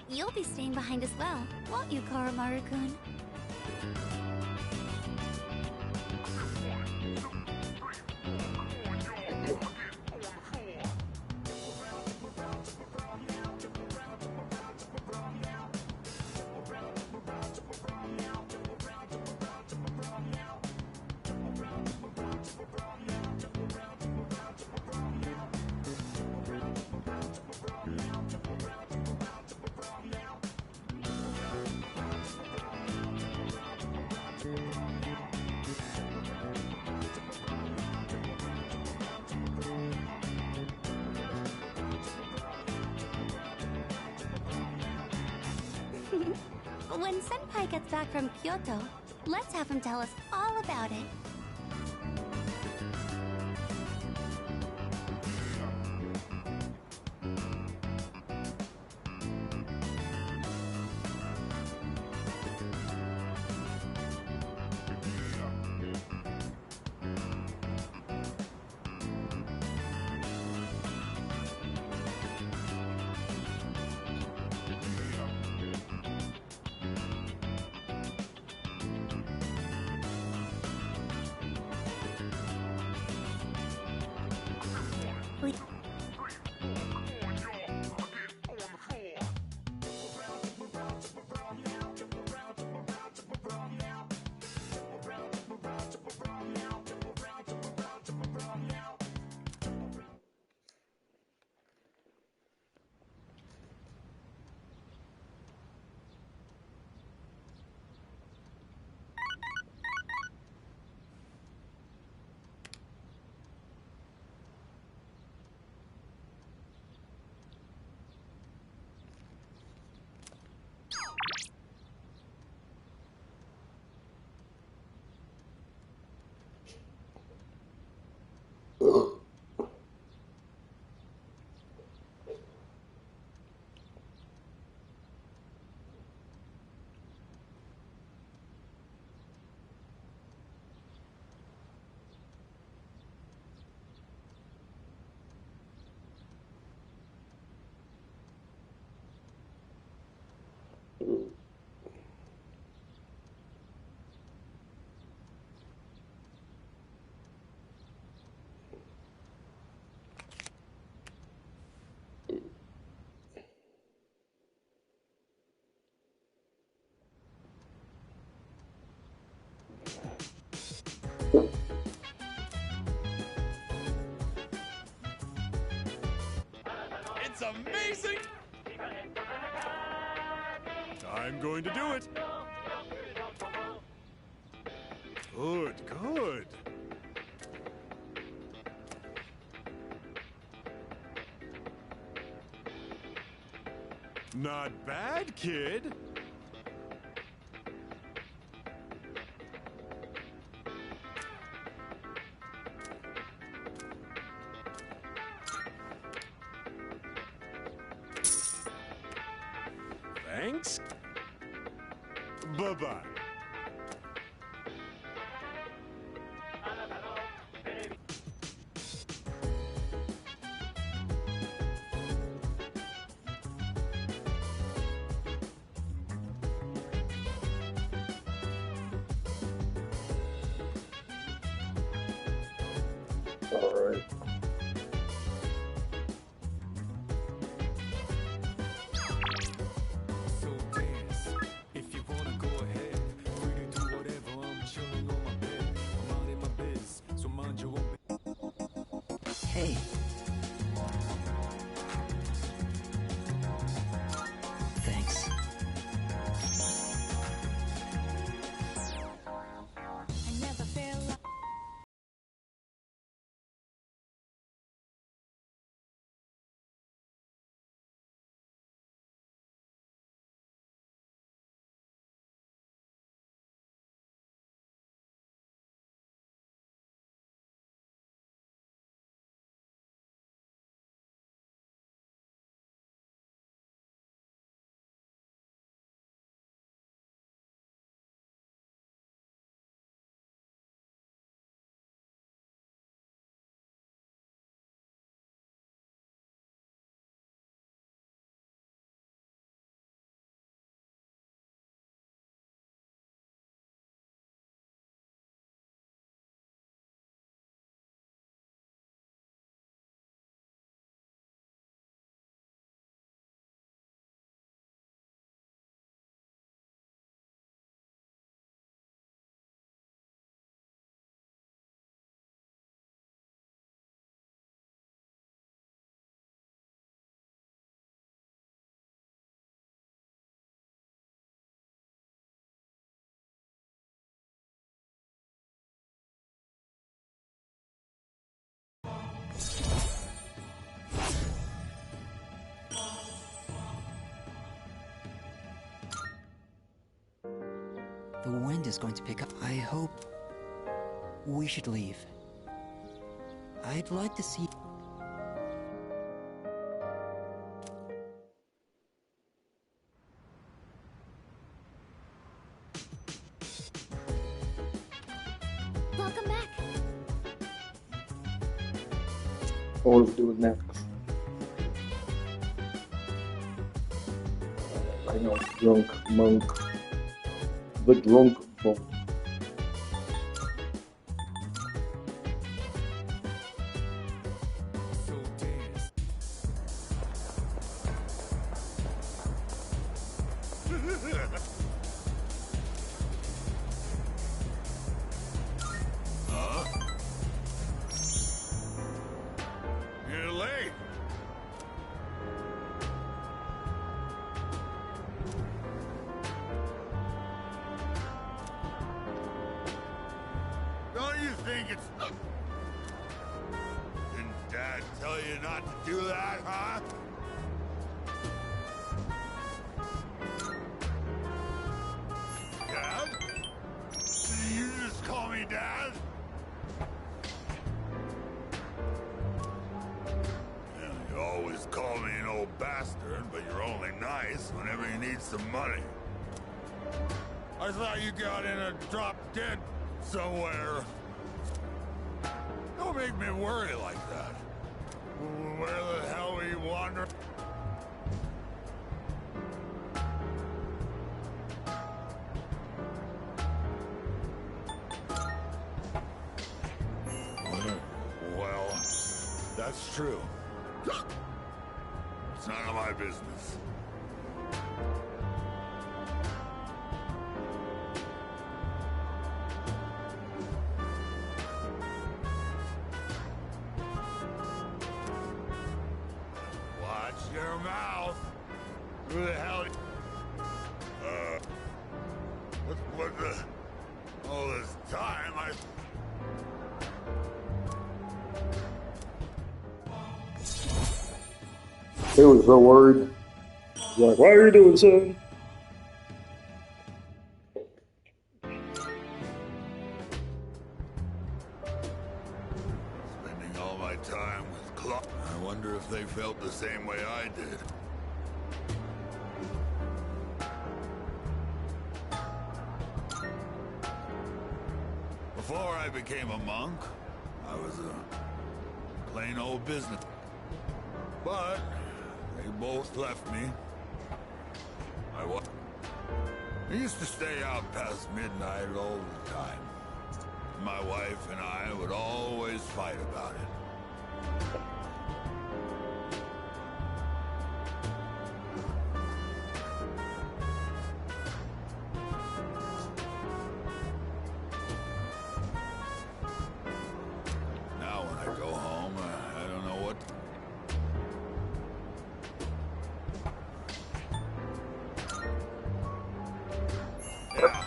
Speaker 11: You'll be staying behind as well, won't you, Koromaru-kun? When Senpai gets back from Kyoto, let's have him tell us all about it.
Speaker 9: It's amazing! I'm going to do it! Good, good. Not bad, kid. Thanks. Bye-bye.
Speaker 1: All right.
Speaker 12: Hey. The wind is going to pick up. I hope we should leave. I'd like to see...
Speaker 11: Welcome back.
Speaker 1: What are we doing next? I know, drunk monk. The drunk monk.
Speaker 6: Huh? You're late. Don't you think it's... Didn't Dad tell you not to do that, huh? Dad? Did you just call me Dad? Yeah, you always call me an old bastard, but you're only nice whenever you need some money. I thought you got in a drop dead somewhere. Don't make me worry like that. Where the hell were you wandering? Well, that's true. It's none of my business. Watch your mouth. Who the hell? What the? All this time,
Speaker 1: He was so worried. He's like, what are you doing, son?
Speaker 6: Spending all my time with Clark. I wonder if they felt the same way I did. Before I became a monk, I was a plain old business. But they both left me. I used to stay out past midnight all the time. My wife and I would always fight about it. Now when I go home, I don't know what... Yeah,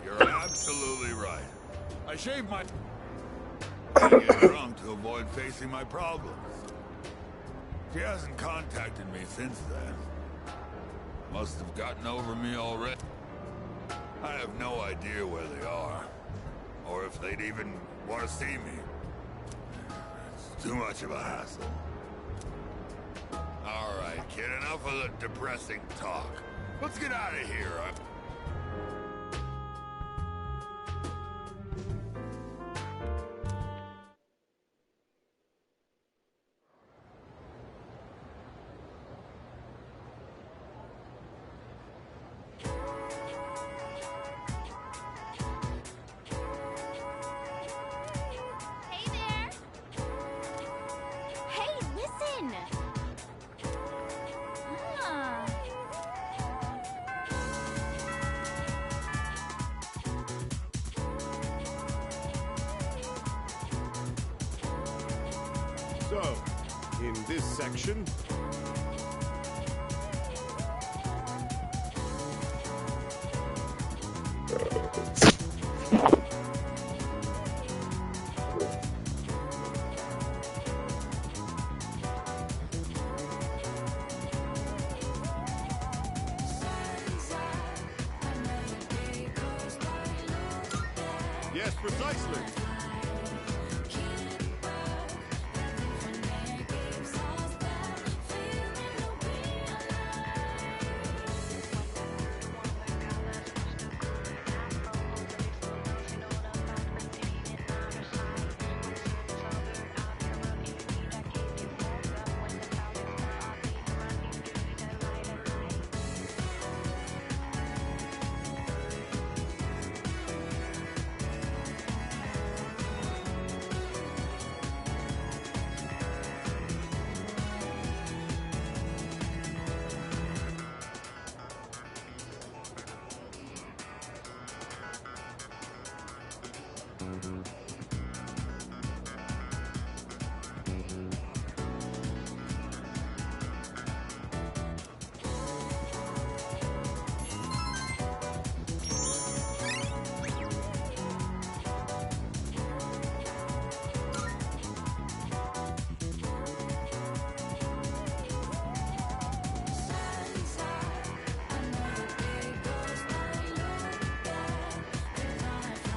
Speaker 6: you're absolutely right. I shaved my... I get drunk to avoid facing my problems. She hasn't contacted me since then. Must have gotten over me already. I have no idea where they are. Or if they'd even want to see me. It's too much of a hassle. Alright, kid, enough of the depressing talk. Let's get out of here.
Speaker 11: Hey there! Hey, listen! Ah.
Speaker 13: So, in this section, Yes, precisely.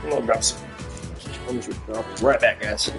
Speaker 1: I'm gonna grab some. I'll be right back, guys.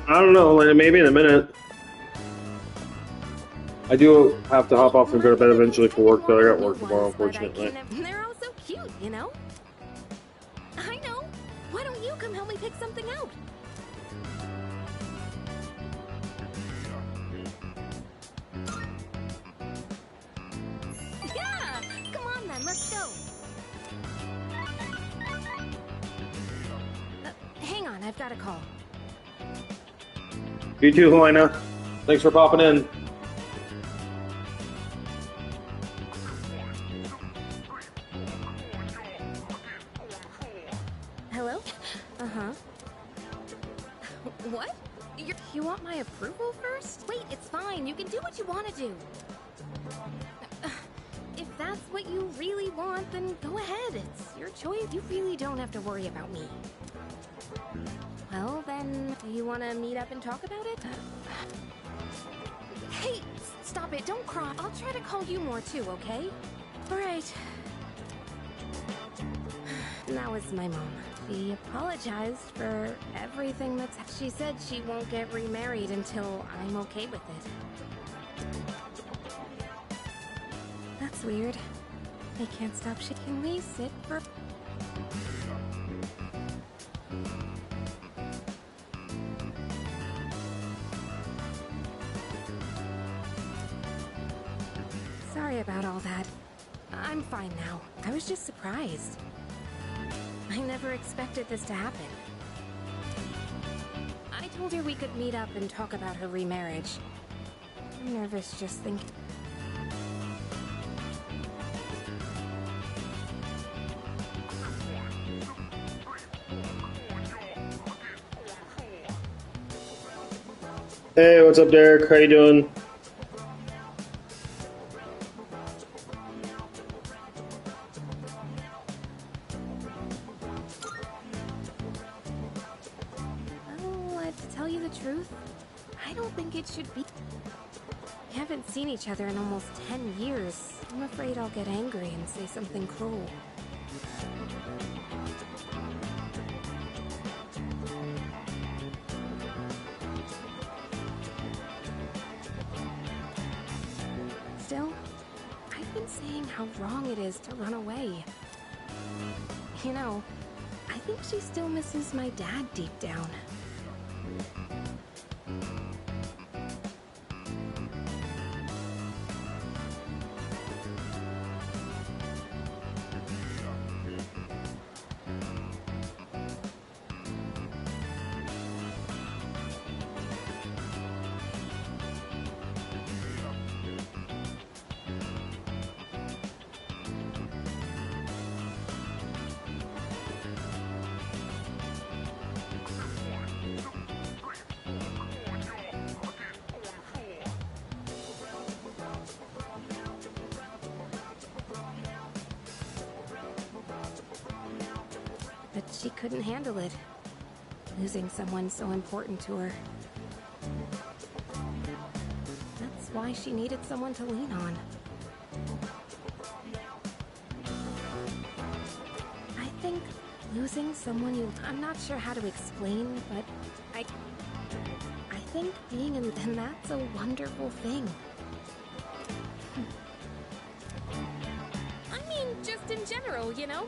Speaker 1: I don't know, like, maybe in a minute. I do have to hop off and go to bed eventually for work, though. I got work tomorrow, unfortunately.
Speaker 8: They're all so cute, you know? I know. Why don't you come help me pick something out? Yeah! Come on then, let's go. Hang on, I've got a call.
Speaker 1: You too, Helena. Thanks for popping in.
Speaker 8: Hello? Uh-huh. What? You want my approval first? Wait, it's fine. You can do what you want to do. If that's what you really want, then go ahead. It's your choice. You really don't have to worry about me. Well, then, do you want to meet up and talk about it? Hey, stop it. Don't cry. I'll try to call you more too, okay? All right. That was my mom. She apologized for everything that's... She said she won't get remarried until I'm okay with it. That's weird. I can't stop shit. Can we sit for... Sorry about all that. I'm fine now. I was just surprised. I never expected this to happen. I told her we could meet up and talk about her remarriage. I'm nervous just thinking.
Speaker 1: Hey, what's up, Derek? How you doing?
Speaker 8: We haven't seen each other in almost 10 years. I'm afraid I'll get angry and say something cruel. Still, I've been saying how wrong it is to run away. You know, I think she still misses my dad deep down. But she couldn't handle it, losing someone so important to her. That's why she needed someone to lean on. I think Losing someone I'm not sure how to explain, but I think being in that's a wonderful thing.
Speaker 14: I mean, just in general, you know?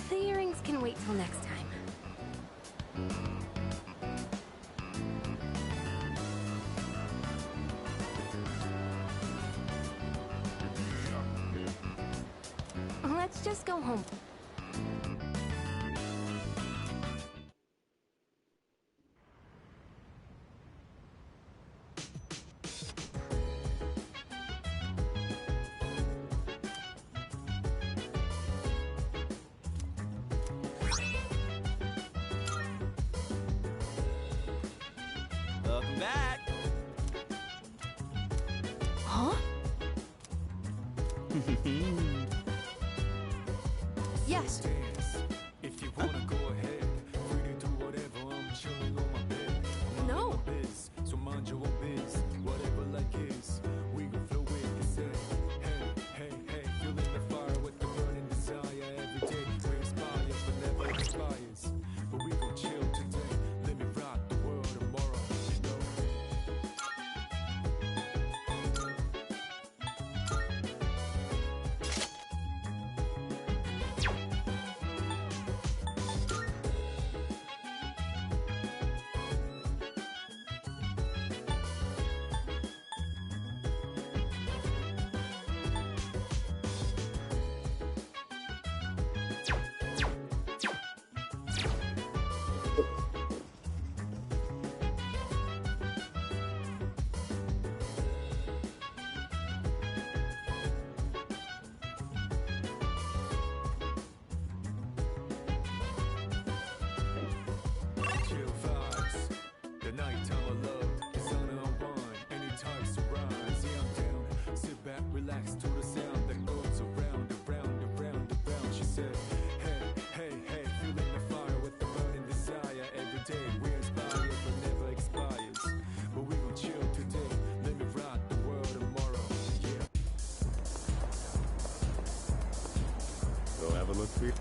Speaker 8: The earrings can wait till next time. Let's just go home.
Speaker 4: Welcome back.
Speaker 8: Huh? Yes.
Speaker 9: If you wanna go ahead, free to do whatever. I'm chilling on my bed.
Speaker 14: No.
Speaker 9: So mind your own biz. Whatever like is, we gon' flow with this. Hey, feeling the fire with the burning desire every day. We inspire, but never expires. But we gon' chill today. Let me rock the world tomorrow. You know. Chill vibes. The nighttime of love is on and on. Anytime surprise. Yeah, I'm down. Sit back, relax to the sound that goes around, around, around, around. She said, hey, feeling the fire with the burning desire every day. We're inspired, but never expires. But we gon' chill today. Let me rock the world tomorrow. Yeah.
Speaker 13: Go have a look for you.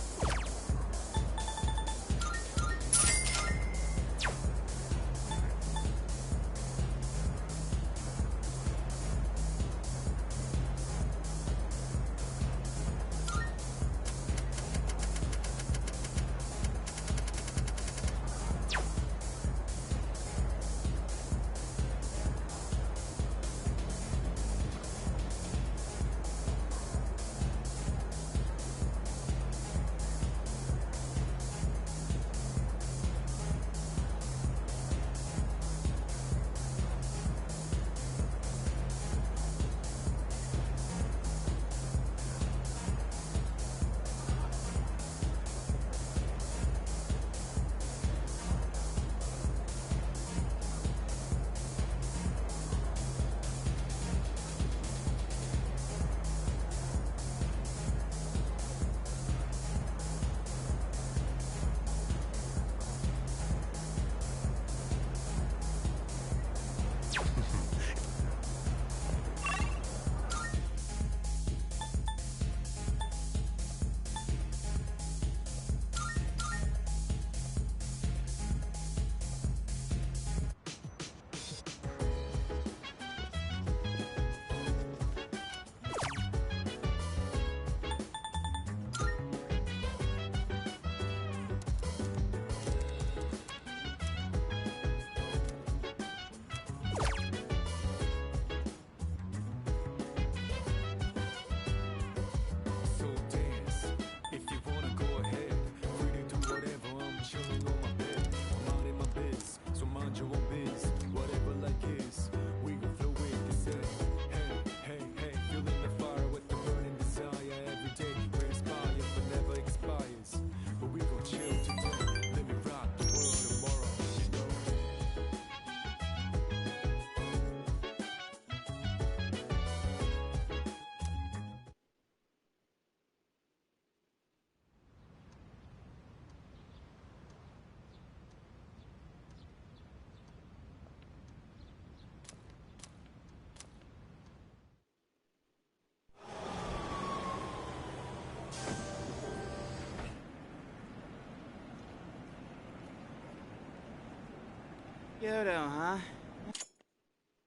Speaker 4: Kyoto, huh?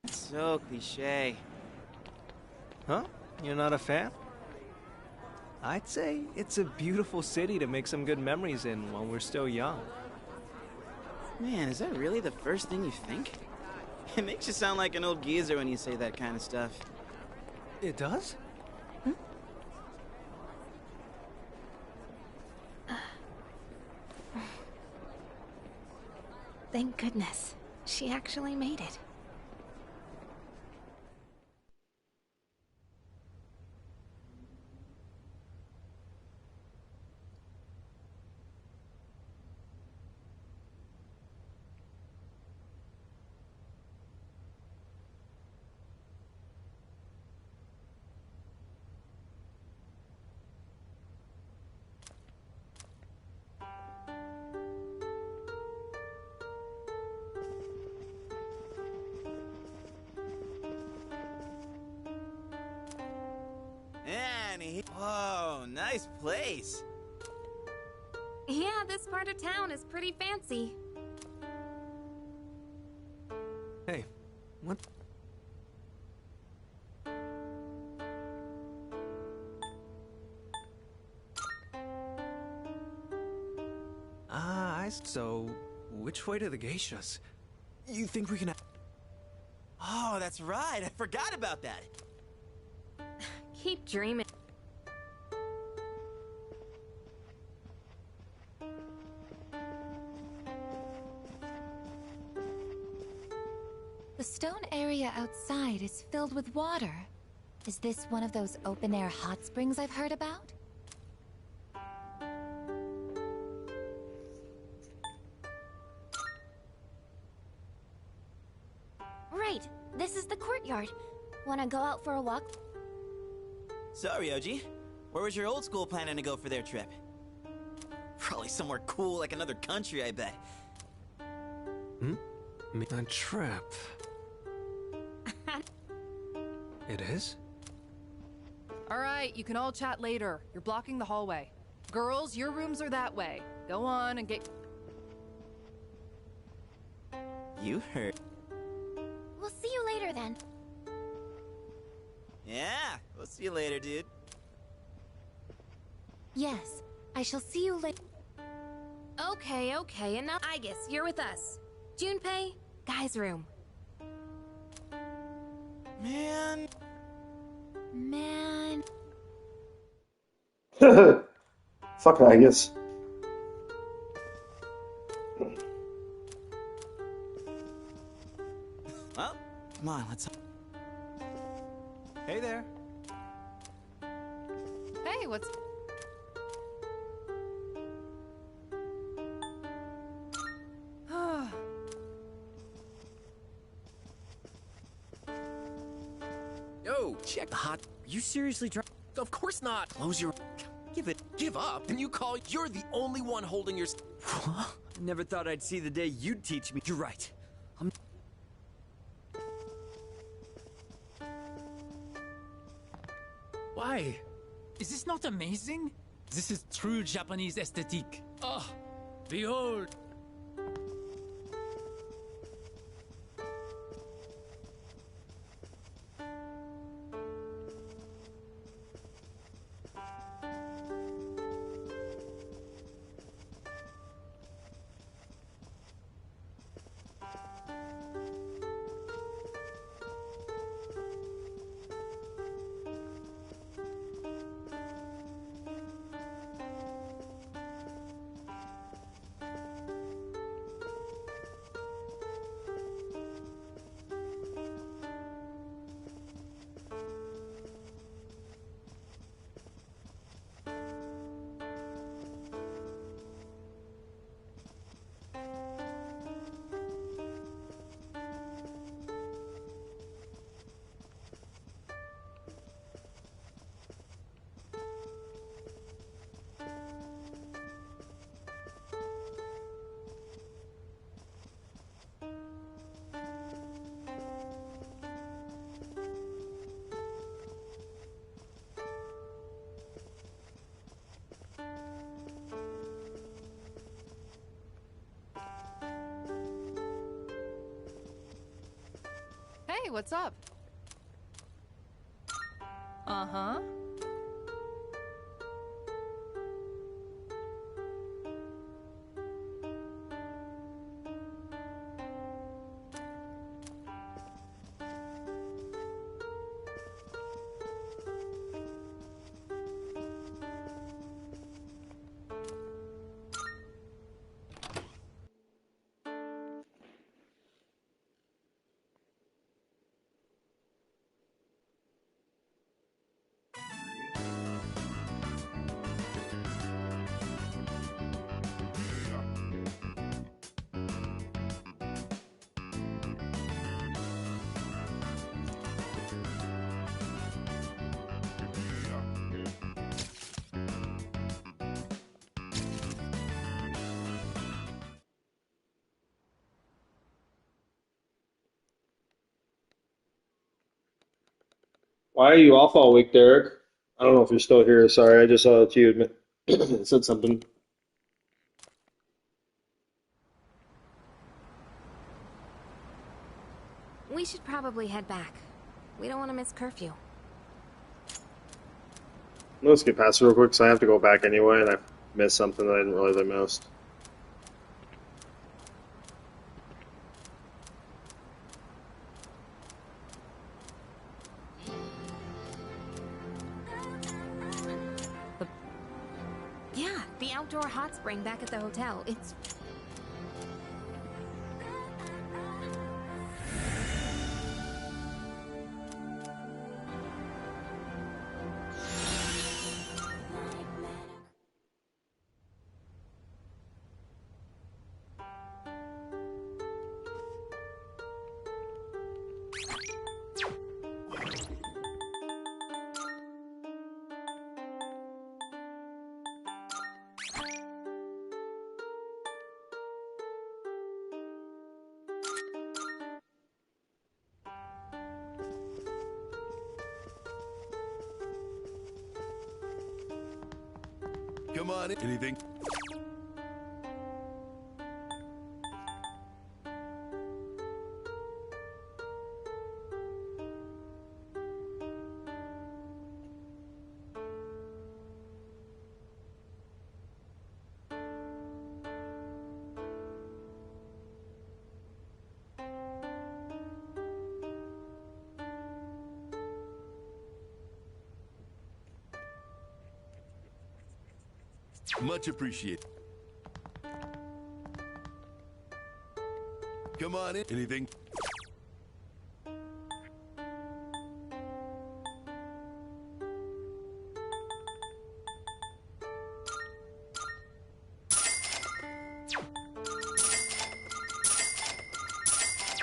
Speaker 4: So cliche.
Speaker 2: Huh? You're not a fan? I'd say it's a beautiful city to make some good memories in while we're still young.
Speaker 4: Man, is that really the first thing you think? It makes you sound like an old geezer when you say that kind of stuff.
Speaker 2: It does?
Speaker 8: Thank goodness. She actually made it.
Speaker 4: Whoa, nice place.
Speaker 8: Yeah, this part of town is pretty fancy.
Speaker 2: Hey, what? So, which way to the geishas? You think we can...
Speaker 4: Oh, that's right. I forgot about that.
Speaker 8: Keep dreaming.
Speaker 15: The stone area outside is filled with water. Is this one of those open-air hot springs I've heard about?
Speaker 11: Right, this is the courtyard. Wanna go out for a walk?
Speaker 4: So, Ryoji, where was your old school planning to go for their trip? Probably somewhere cool like another country, I bet.
Speaker 2: A trip. It is?
Speaker 16: Alright, you can all chat later. You're blocking the hallway. Girls, your rooms are that way. Go on and get...
Speaker 4: You heard.
Speaker 11: We'll see you later then.
Speaker 4: Yeah, we'll see you later, dude.
Speaker 15: Yes, I shall see you later.
Speaker 8: Okay, enough. I guess you're with us. Junpei, guy's room.
Speaker 4: Man.
Speaker 1: Fuck it, I guess.
Speaker 4: Well, come on, let's...
Speaker 2: Hey there.
Speaker 16: Hey, what's...
Speaker 5: Yo, check the hot... You seriously trying... Of course not. Close your... Give up, and you call... You're the only one holding your...
Speaker 17: What? Never thought I'd see the day you'd teach me. You're right.
Speaker 18: Why? Is this not amazing? This is true Japanese aesthetic. Oh, behold!
Speaker 16: Hey, what's up? Uh-huh.
Speaker 1: Why are you off all week, Derek? I don't know if you're still here. Sorry, I just saw that you admit said something.
Speaker 8: We should probably head back. We don't want to miss curfew.
Speaker 1: Let's get past it real quick, because I have to go back anyway, and I missed something that I didn't realize I missed.
Speaker 8: Yeah, the outdoor hot spring back at the hotel. It's...
Speaker 6: Come on, anything? Much appreciated. Come on in. Anything?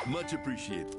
Speaker 6: Much appreciated.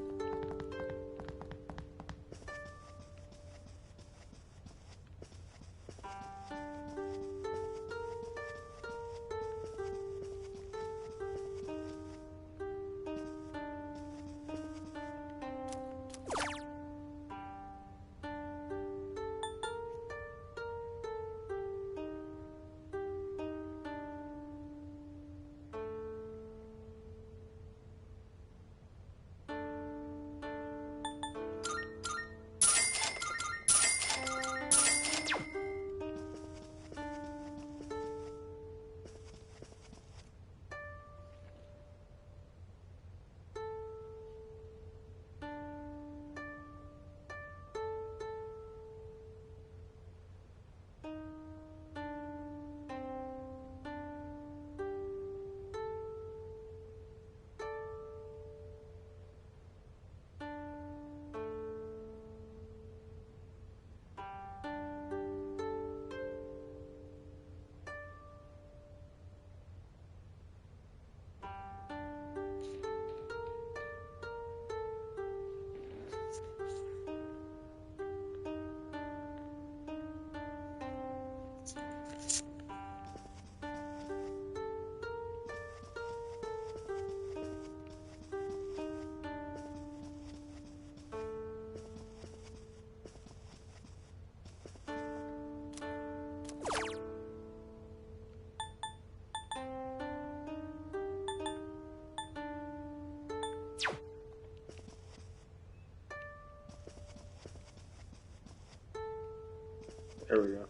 Speaker 1: There we go.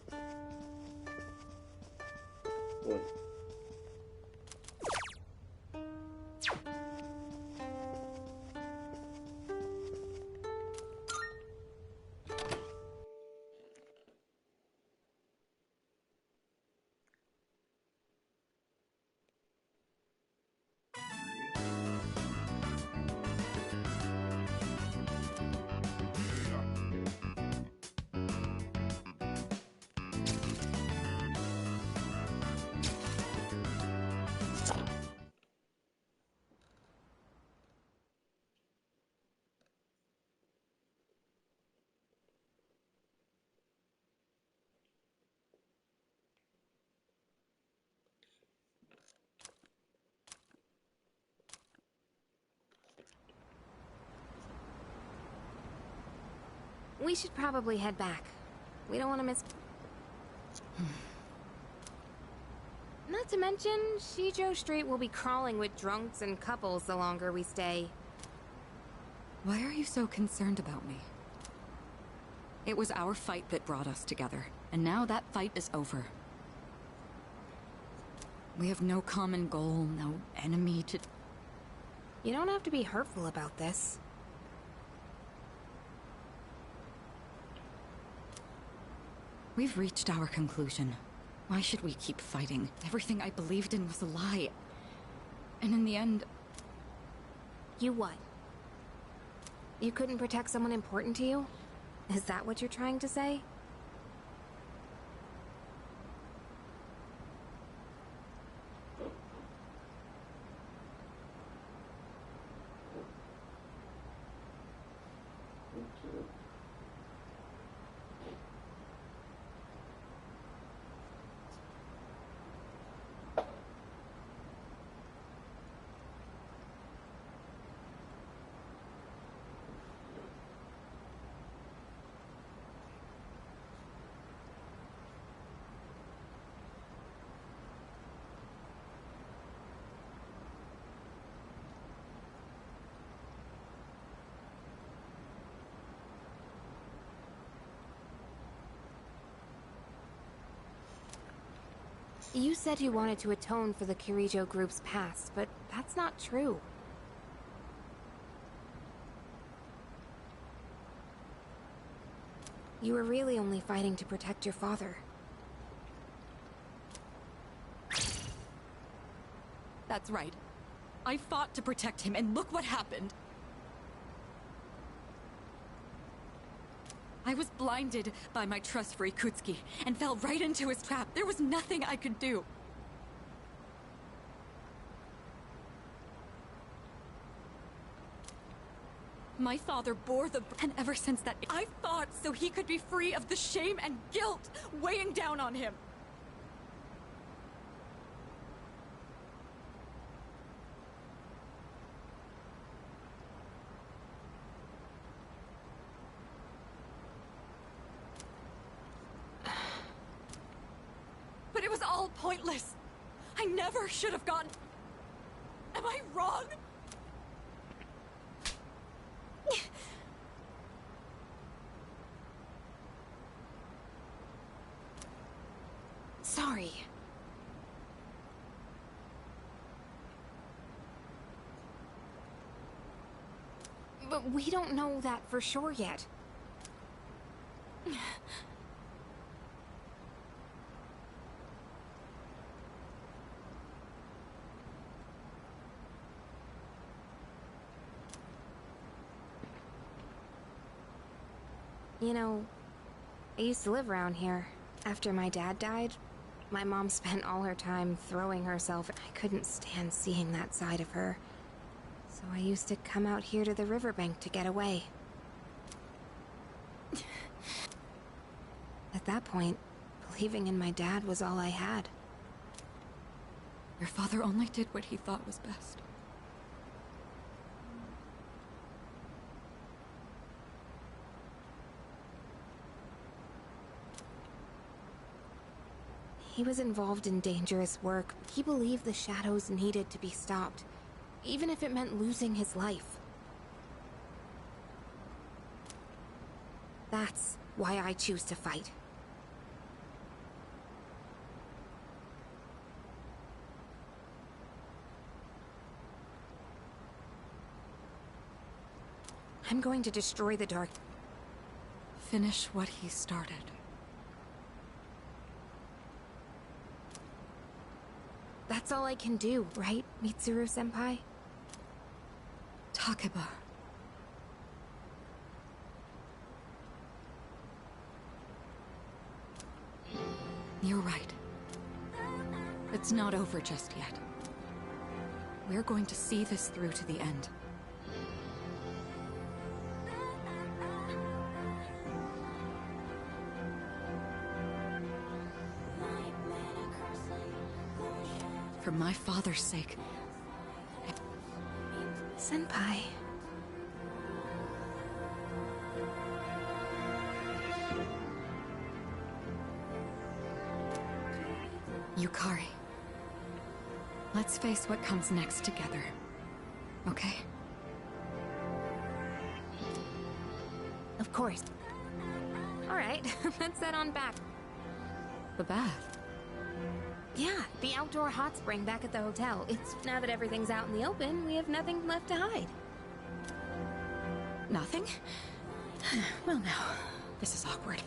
Speaker 1: Wait.
Speaker 8: We should probably head back. We don't want to miss... Not to mention, Shijo Street will be crawling with drunks and couples the longer we stay.
Speaker 10: Why are you so concerned about me? It was our fight that brought us together, and now that fight is over. We have no common goal, no enemy to...
Speaker 8: You don't have to be hurtful about this.
Speaker 10: We've reached our conclusion. Why should we keep fighting? Everything I believed in was a lie. And in the end...
Speaker 8: You what? You couldn't protect someone important to you? Is that what you're trying to say? You said you wanted to atone for the Kirijo group's past, but that's not true. You were really only fighting to protect your father.
Speaker 10: That's right. I fought to protect him, and look what happened. I was blinded by my trust for Ikutsuki, and fell right into his trap. There was nothing I could do. My father bore the... And ever since that, I fought so he could be free of the shame and guilt weighing down on him. But it was all pointless. I never should have gone... Am I wrong?
Speaker 8: Sorry. But we don't know that for sure yet. You know, I used to live around here. After my dad died, my mom spent all her time throwing herself, and I couldn't stand seeing that side of her. So I used to come out here to the riverbank to get away. At that point, believing in my dad was all I had.
Speaker 10: Your father only did what he thought was best.
Speaker 8: He was involved in dangerous work. He believed the shadows needed to be stopped, even if it meant losing his life. That's why I choose to fight. I'm going to destroy the dark.
Speaker 10: Finish what he started.
Speaker 8: That's all I can do, right, Mitsuru-senpai?
Speaker 10: Takeba. You're right. It's not over just yet. We're going to see this through to the end. For my father's sake.
Speaker 8: Senpai.
Speaker 10: Yukari. Let's face what comes next together. Okay?
Speaker 8: Of course. Alright, let's head on back.
Speaker 10: The bath?
Speaker 8: Yeah, the outdoor hot spring back at the hotel. It's now that everything's out in the open, we have nothing left to hide.
Speaker 10: Nothing? Well now, this is awkward.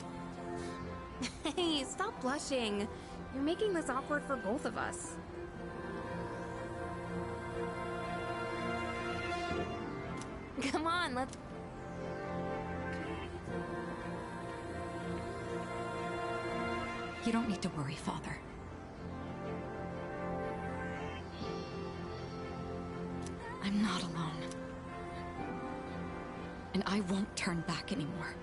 Speaker 8: Hey, stop blushing. You're making this awkward for both of us. Come on, let's...
Speaker 10: You don't need to worry, Father. I'm not alone. And I won't turn back anymore.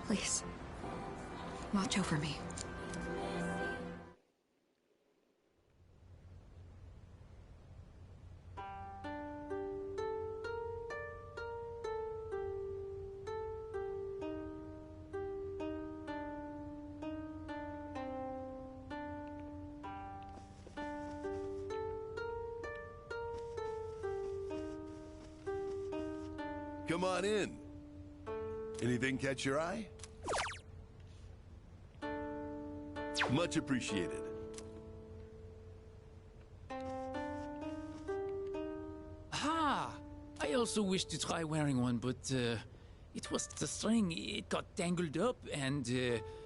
Speaker 10: Please, watch over me.
Speaker 19: Come on in. Anything catch your eye? Much appreciated.
Speaker 18: Ah! I also wish to try wearing one, but it was the string. It got tangled up, and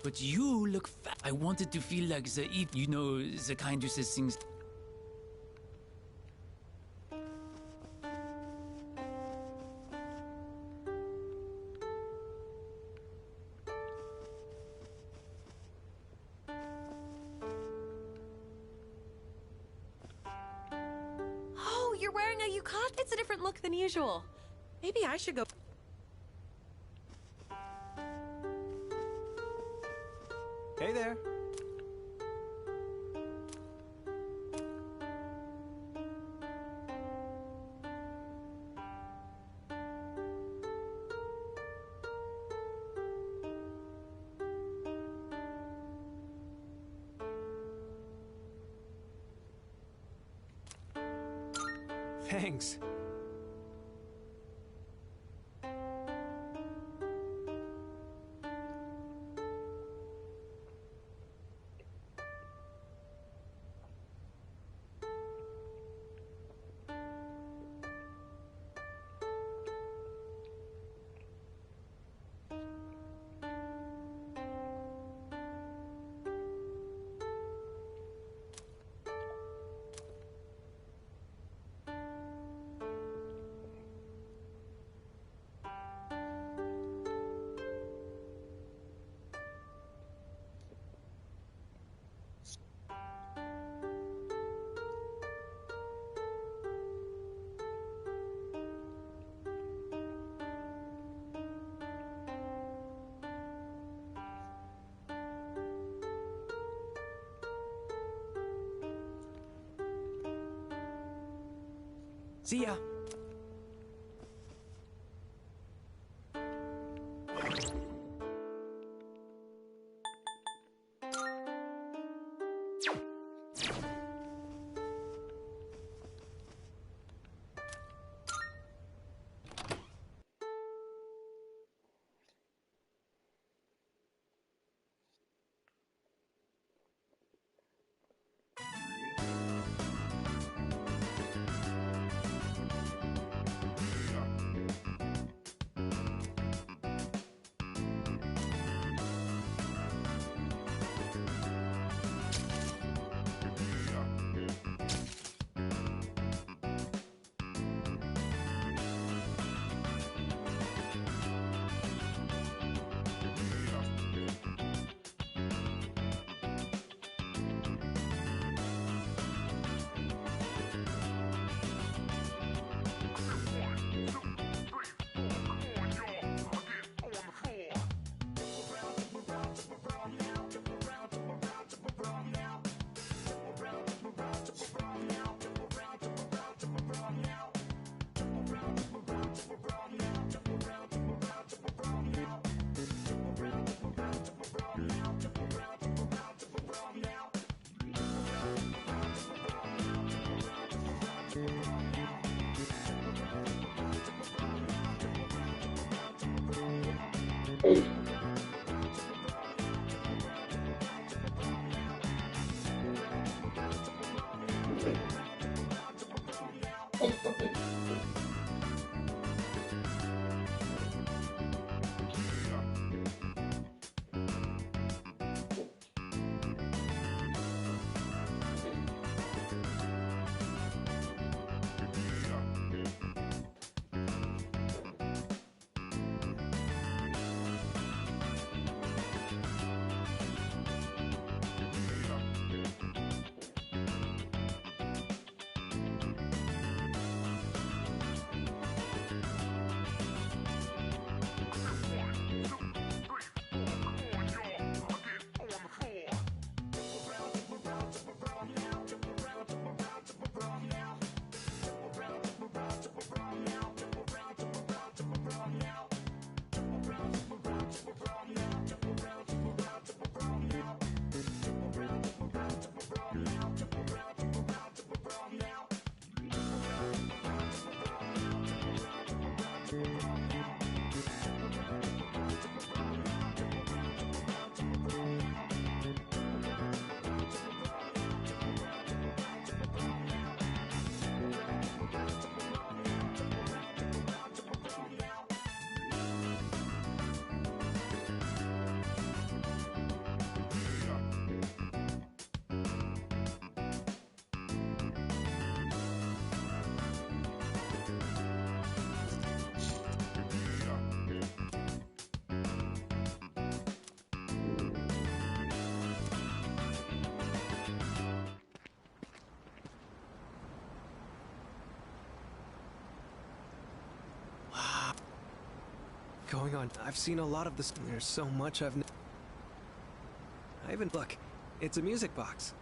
Speaker 18: but you look fat. I wanted to feel like you know, the kind who says things.
Speaker 20: Oh, you're wearing a yukata? It's a different look than usual. Maybe I should go.
Speaker 2: Hey there. Thanks. See ya. going on. I've seen a lot of this. There's so much I even look. It's a music box.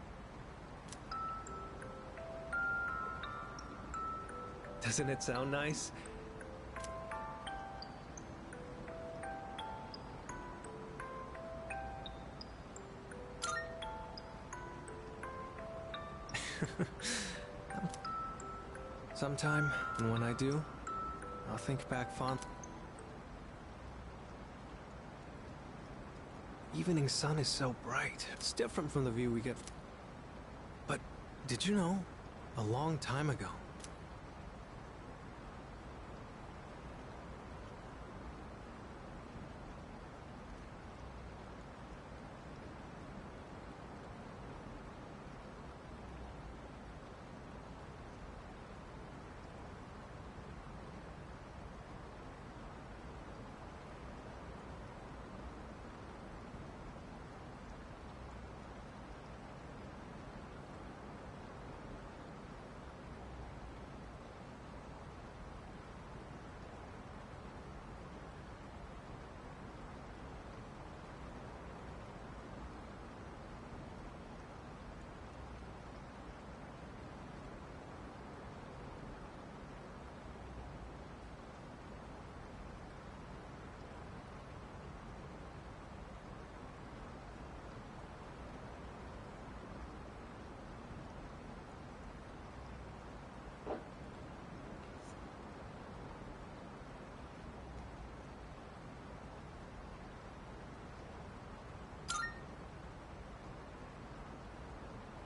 Speaker 2: Doesn't it sound nice? Sometime, and when I do, I'll think back fondly. Evening sun is so bright. It's different from the view we get. But did you know, a long time ago,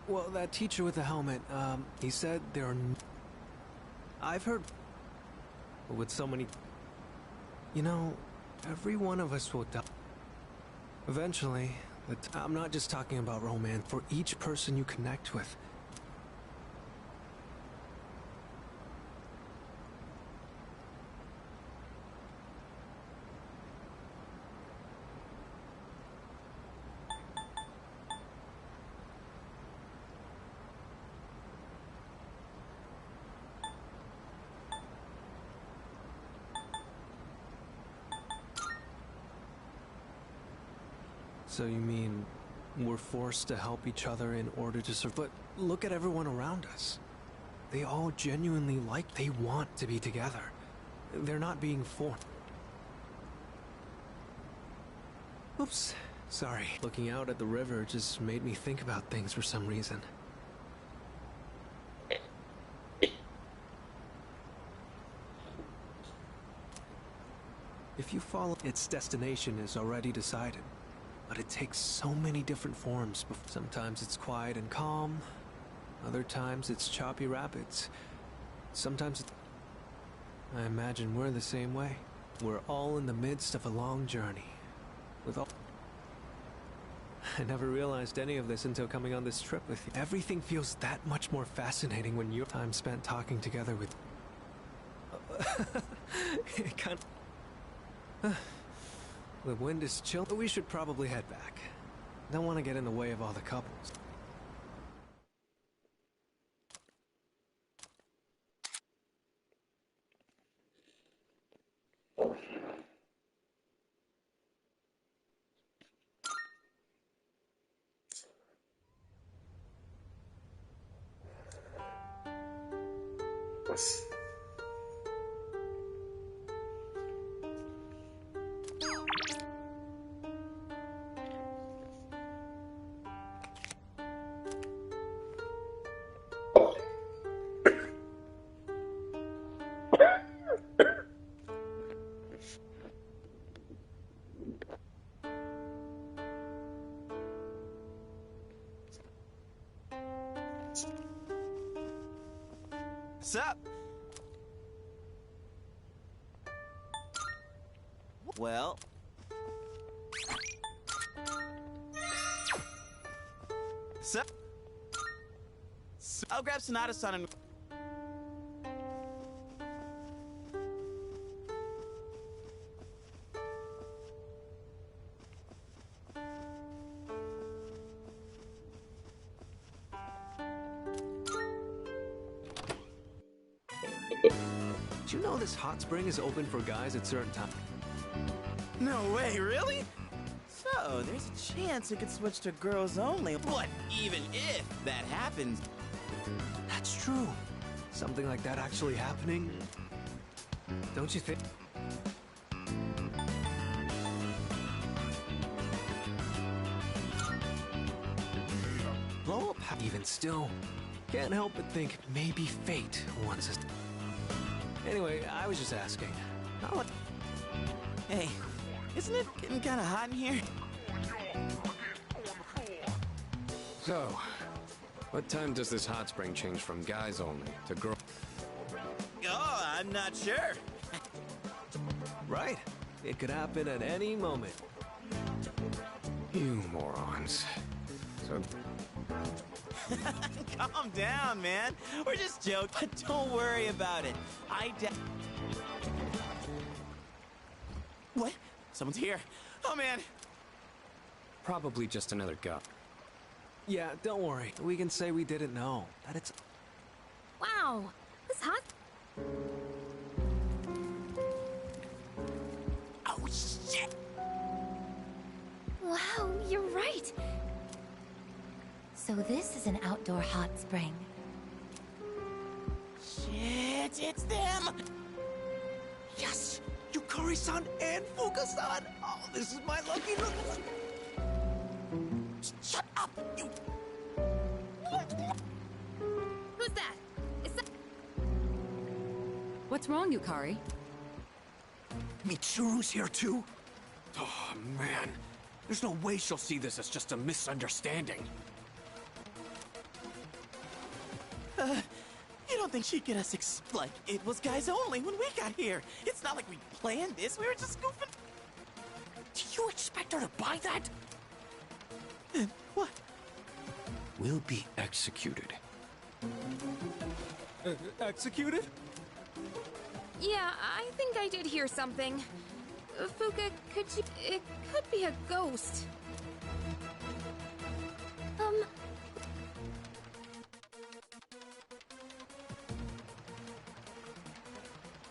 Speaker 2: well, that teacher with the helmet, he said there are... I've heard... With so many... You know, every one of us will die. Eventually, but I'm not just talking about romance. For each person you connect with. So you mean we're forced to help each other in order to survive? But look at everyone around us. They all genuinely they want to be together. They're not being forced. Oops, sorry. Looking out at the river just made me think about things for some reason. If you follow its destination is already decided. But it takes so many different forms. Sometimes it's quiet and calm. Other times it's choppy rapids. Sometimes I imagine we're the same way. We're all in the midst of a long journey. I never realized any of this until coming on this trip with you. Everything feels that much more fascinating when your time spent talking together with... It kind of... The wind is chill, but we should probably head back. Don't want to get in the way of all the couples.
Speaker 4: Sup? Well... Sup? I'll grab Sonata-san and... Did you know this hot spring is open for guys at certain times? No way, really? So, there's a chance it could switch to girls only. What, even if that happens?
Speaker 2: That's true. Something like that actually happening? Don't you think? Blow up. Even still, can't help but think maybe fate wants us. Anyway, I was just asking. Not what.
Speaker 4: Hey, isn't it getting kind of hot in here?
Speaker 21: So, what time does this hot spring change from guys only to girls?
Speaker 4: Oh, I'm not sure.
Speaker 2: Right. It could happen at any moment.
Speaker 21: You morons. So...
Speaker 4: Calm down, man. We're just joking. Don't worry about it. What? Someone's here. Oh, man.
Speaker 21: Probably just another guy.
Speaker 2: Yeah, don't worry. We can say we didn't know. That it's...
Speaker 14: Wow, this hot...
Speaker 4: Oh, shit!
Speaker 15: Wow, you're right. So this is an outdoor hot spring.
Speaker 4: Shit, it's them! Yes! Yukari-san and Fuka-san! Oh, this is my lucky little... Shut up, you...
Speaker 14: Who's that? Is that...
Speaker 10: What's wrong, Yukari?
Speaker 5: Mitsuru's here too? Oh, man. There's no way she'll see this as just a misunderstanding.
Speaker 4: You don't think she'd get us like it was guys only when we got here? It's not like we planned this. We were just goofing.
Speaker 5: Do you expect her to buy that?
Speaker 4: What?
Speaker 5: We'll be executed.
Speaker 2: Executed?
Speaker 8: Yeah, I think I did hear something. Fuka, could you... It could be a ghost.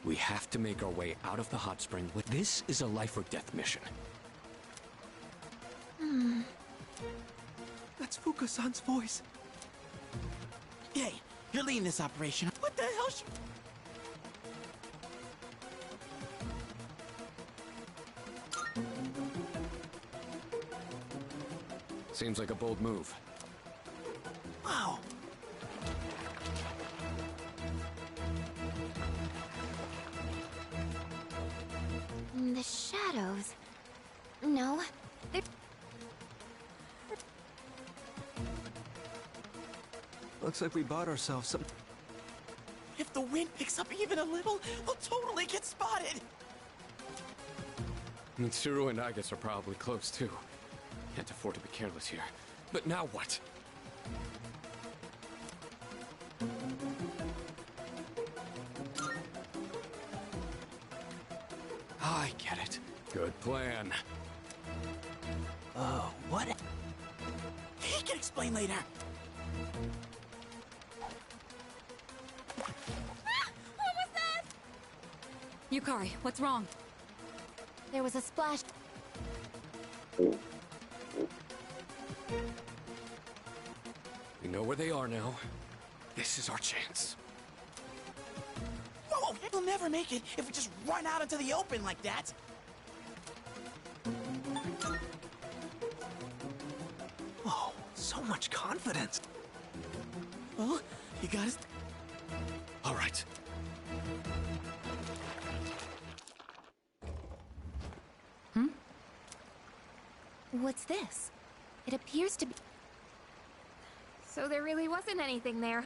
Speaker 5: We have to make our way out of the hot spring. This is a life or death mission.
Speaker 2: That's Fuka-san's voice.
Speaker 4: Hey, you're leading this operation. What the hell?
Speaker 21: Seems like a bold move.
Speaker 4: Wow.
Speaker 15: The shadows. No, they're...
Speaker 2: Looks like we bought ourselves some...
Speaker 4: If the wind picks up even a little, we'll totally get spotted.
Speaker 21: Mitsuru and Agus are probably close too. Can't afford to be careless here. But now what?
Speaker 5: I get it.
Speaker 21: Good plan.
Speaker 4: Oh, what? He can explain later.
Speaker 14: What was that?
Speaker 10: Yukari, what's wrong?
Speaker 15: There was a splash.
Speaker 21: We know where they are now. This is our chance.
Speaker 4: Whoa, we'll never make it if we just run out into the open like that.
Speaker 2: Whoa, so much confidence.
Speaker 4: Well, you got us.
Speaker 21: All right.
Speaker 15: What's this? It appears to be...
Speaker 8: So there really wasn't anything there.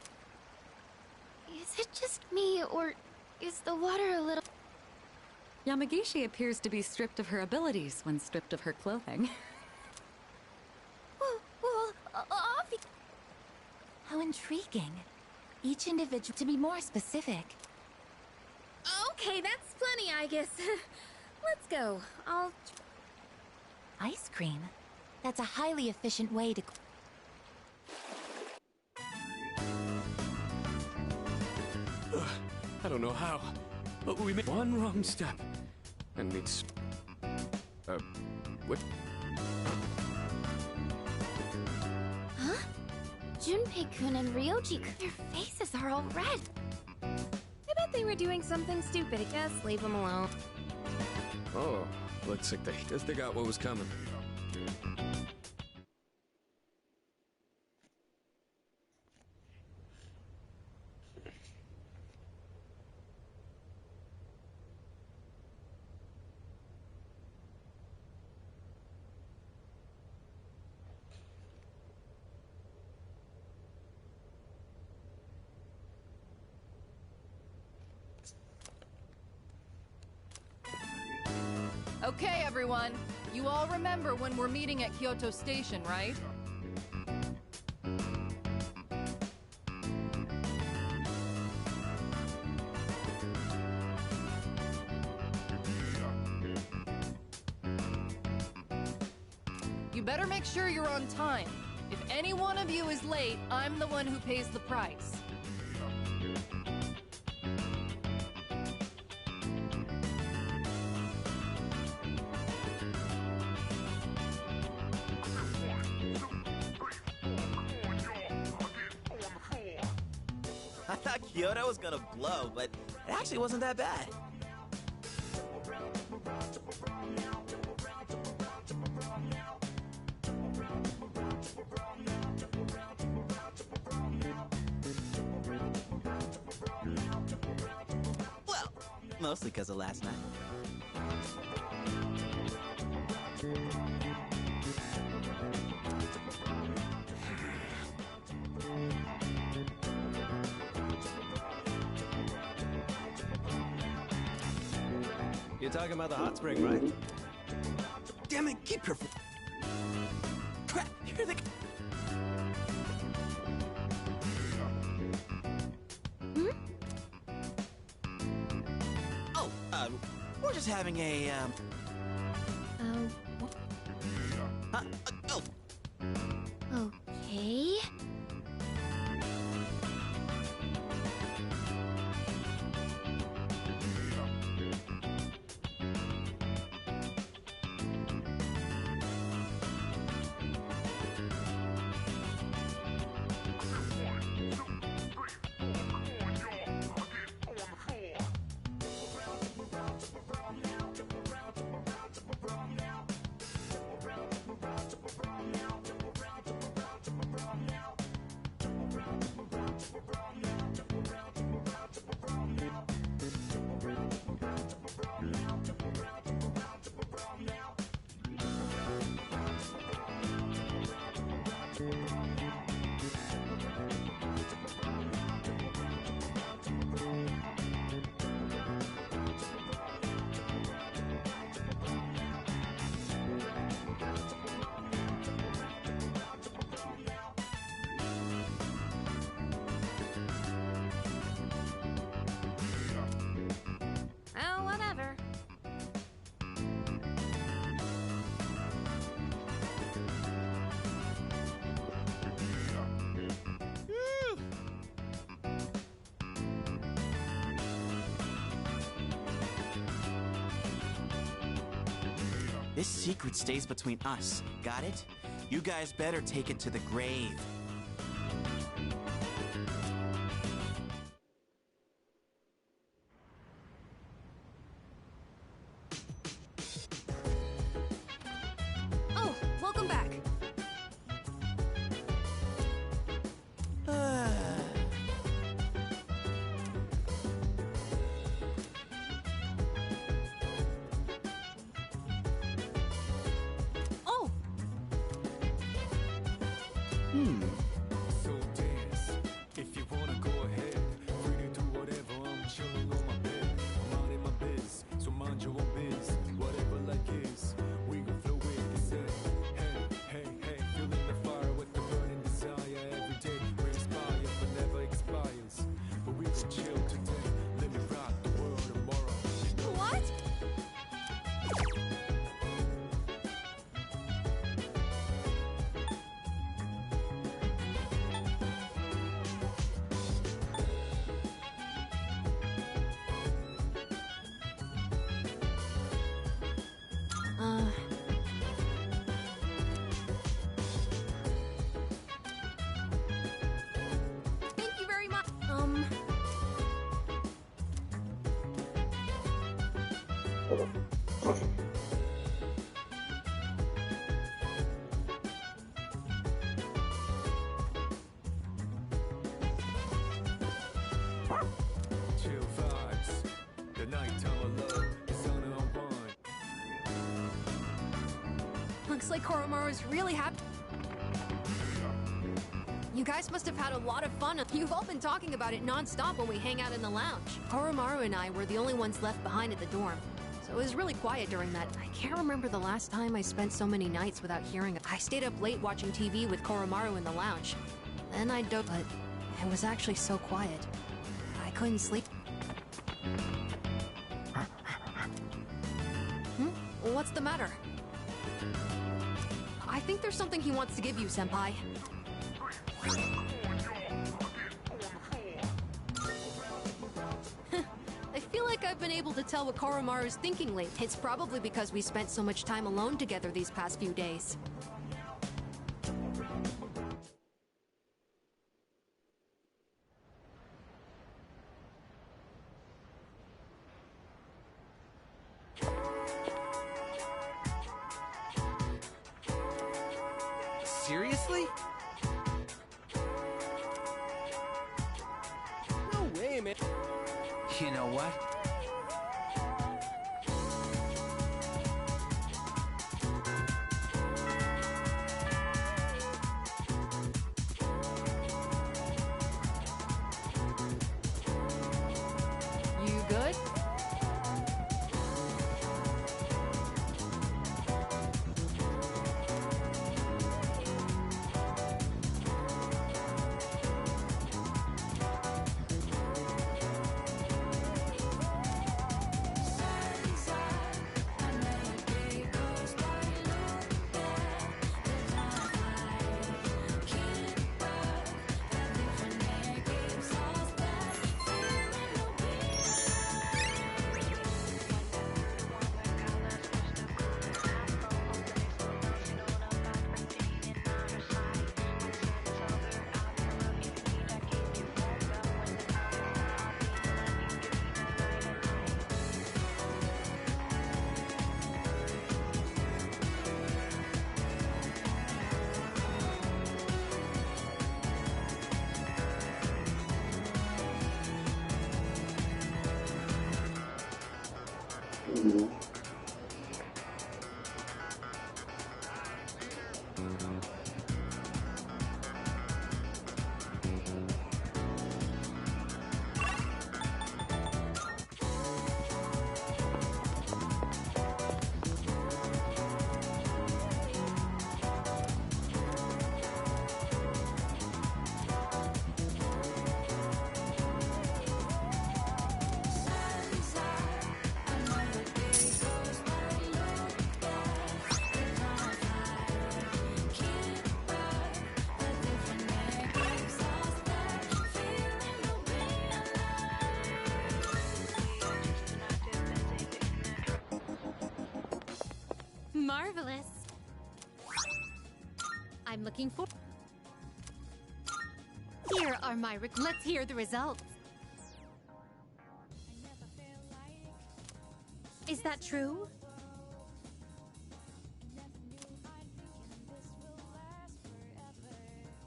Speaker 15: Is it just me, or is the water a little...
Speaker 10: Yamagishi appears to be stripped of her abilities when stripped of her clothing.
Speaker 15: How intriguing. Each individual... To be more specific.
Speaker 8: Okay, that's plenty, I guess. Let's go. I'll...
Speaker 15: Ice cream? That's a highly efficient way to...
Speaker 21: I don't know how, but we made one wrong step and What?
Speaker 11: Huh? Junpei-kun and Ryoji-kun, their faces are all red.
Speaker 8: I bet they were doing something stupid. I guess leave them alone.
Speaker 21: Oh, looks like they guess they got what was coming.
Speaker 16: Okay, everyone. You all remember when we're meeting at Kyoto Station, right? You better make sure you're on time. If any one of you is late, I'm the one who pays the price.
Speaker 4: I thought Kyoto was gonna blow, but it actually wasn't that bad. Well, mostly because of last night.
Speaker 2: You're talking about the hot spring, right?
Speaker 4: Damn it, keep your... Crap, here they... Oh, we're just having a, Huh? Oh!
Speaker 11: Okay.
Speaker 8: Oh, whatever.
Speaker 4: This secret stays between us. Got it? You guys better take it to the grave.
Speaker 16: Oh, welcome back.
Speaker 4: Hmm.
Speaker 9: Chill vibes. The nighttime of love, the sun on wine.
Speaker 14: Looks like Koromaru's really happy. You guys must have had a lot of fun. You've all been talking about it non-stop when we hang out in the lounge. Koromaru and I were the only ones left behind at the dorm, so it was really quiet during that. I can't remember the last time I spent so many nights without hearing it. I stayed up late watching TV with Koromaru in the lounge. Then I dozed, but it was actually so quiet. I couldn't sleep. What's the matter? I think there's something he wants to give you, Senpai. I feel like I've been able to tell what Koromaru's thinking lately. It's probably because we spent so much time alone together these past few days.
Speaker 5: Seriously? No way, man.
Speaker 17: You know what?
Speaker 16: You good?
Speaker 11: Marvelous. I'm looking for... Here are my... Let's hear the results. Is that true?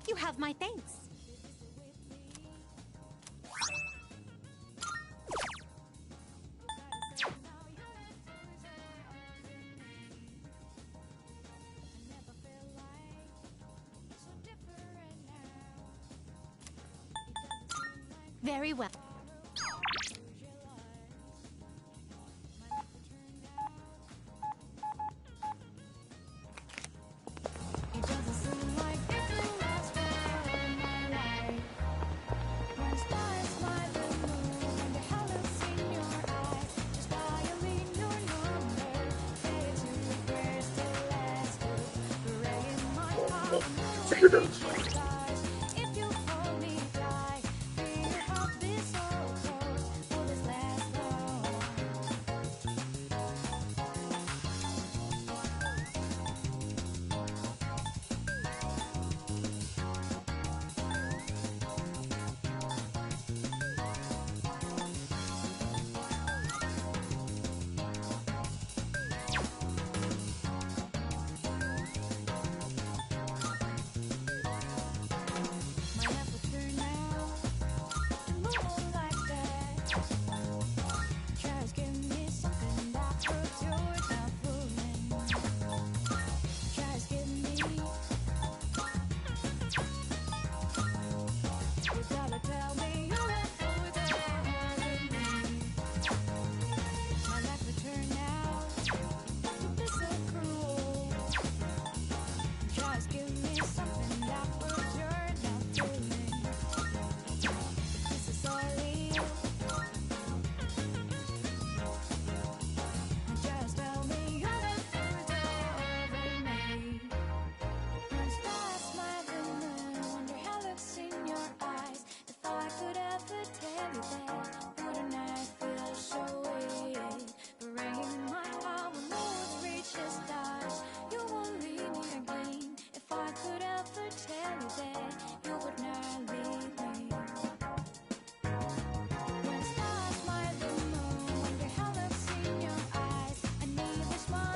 Speaker 11: You have my thanks. Very well.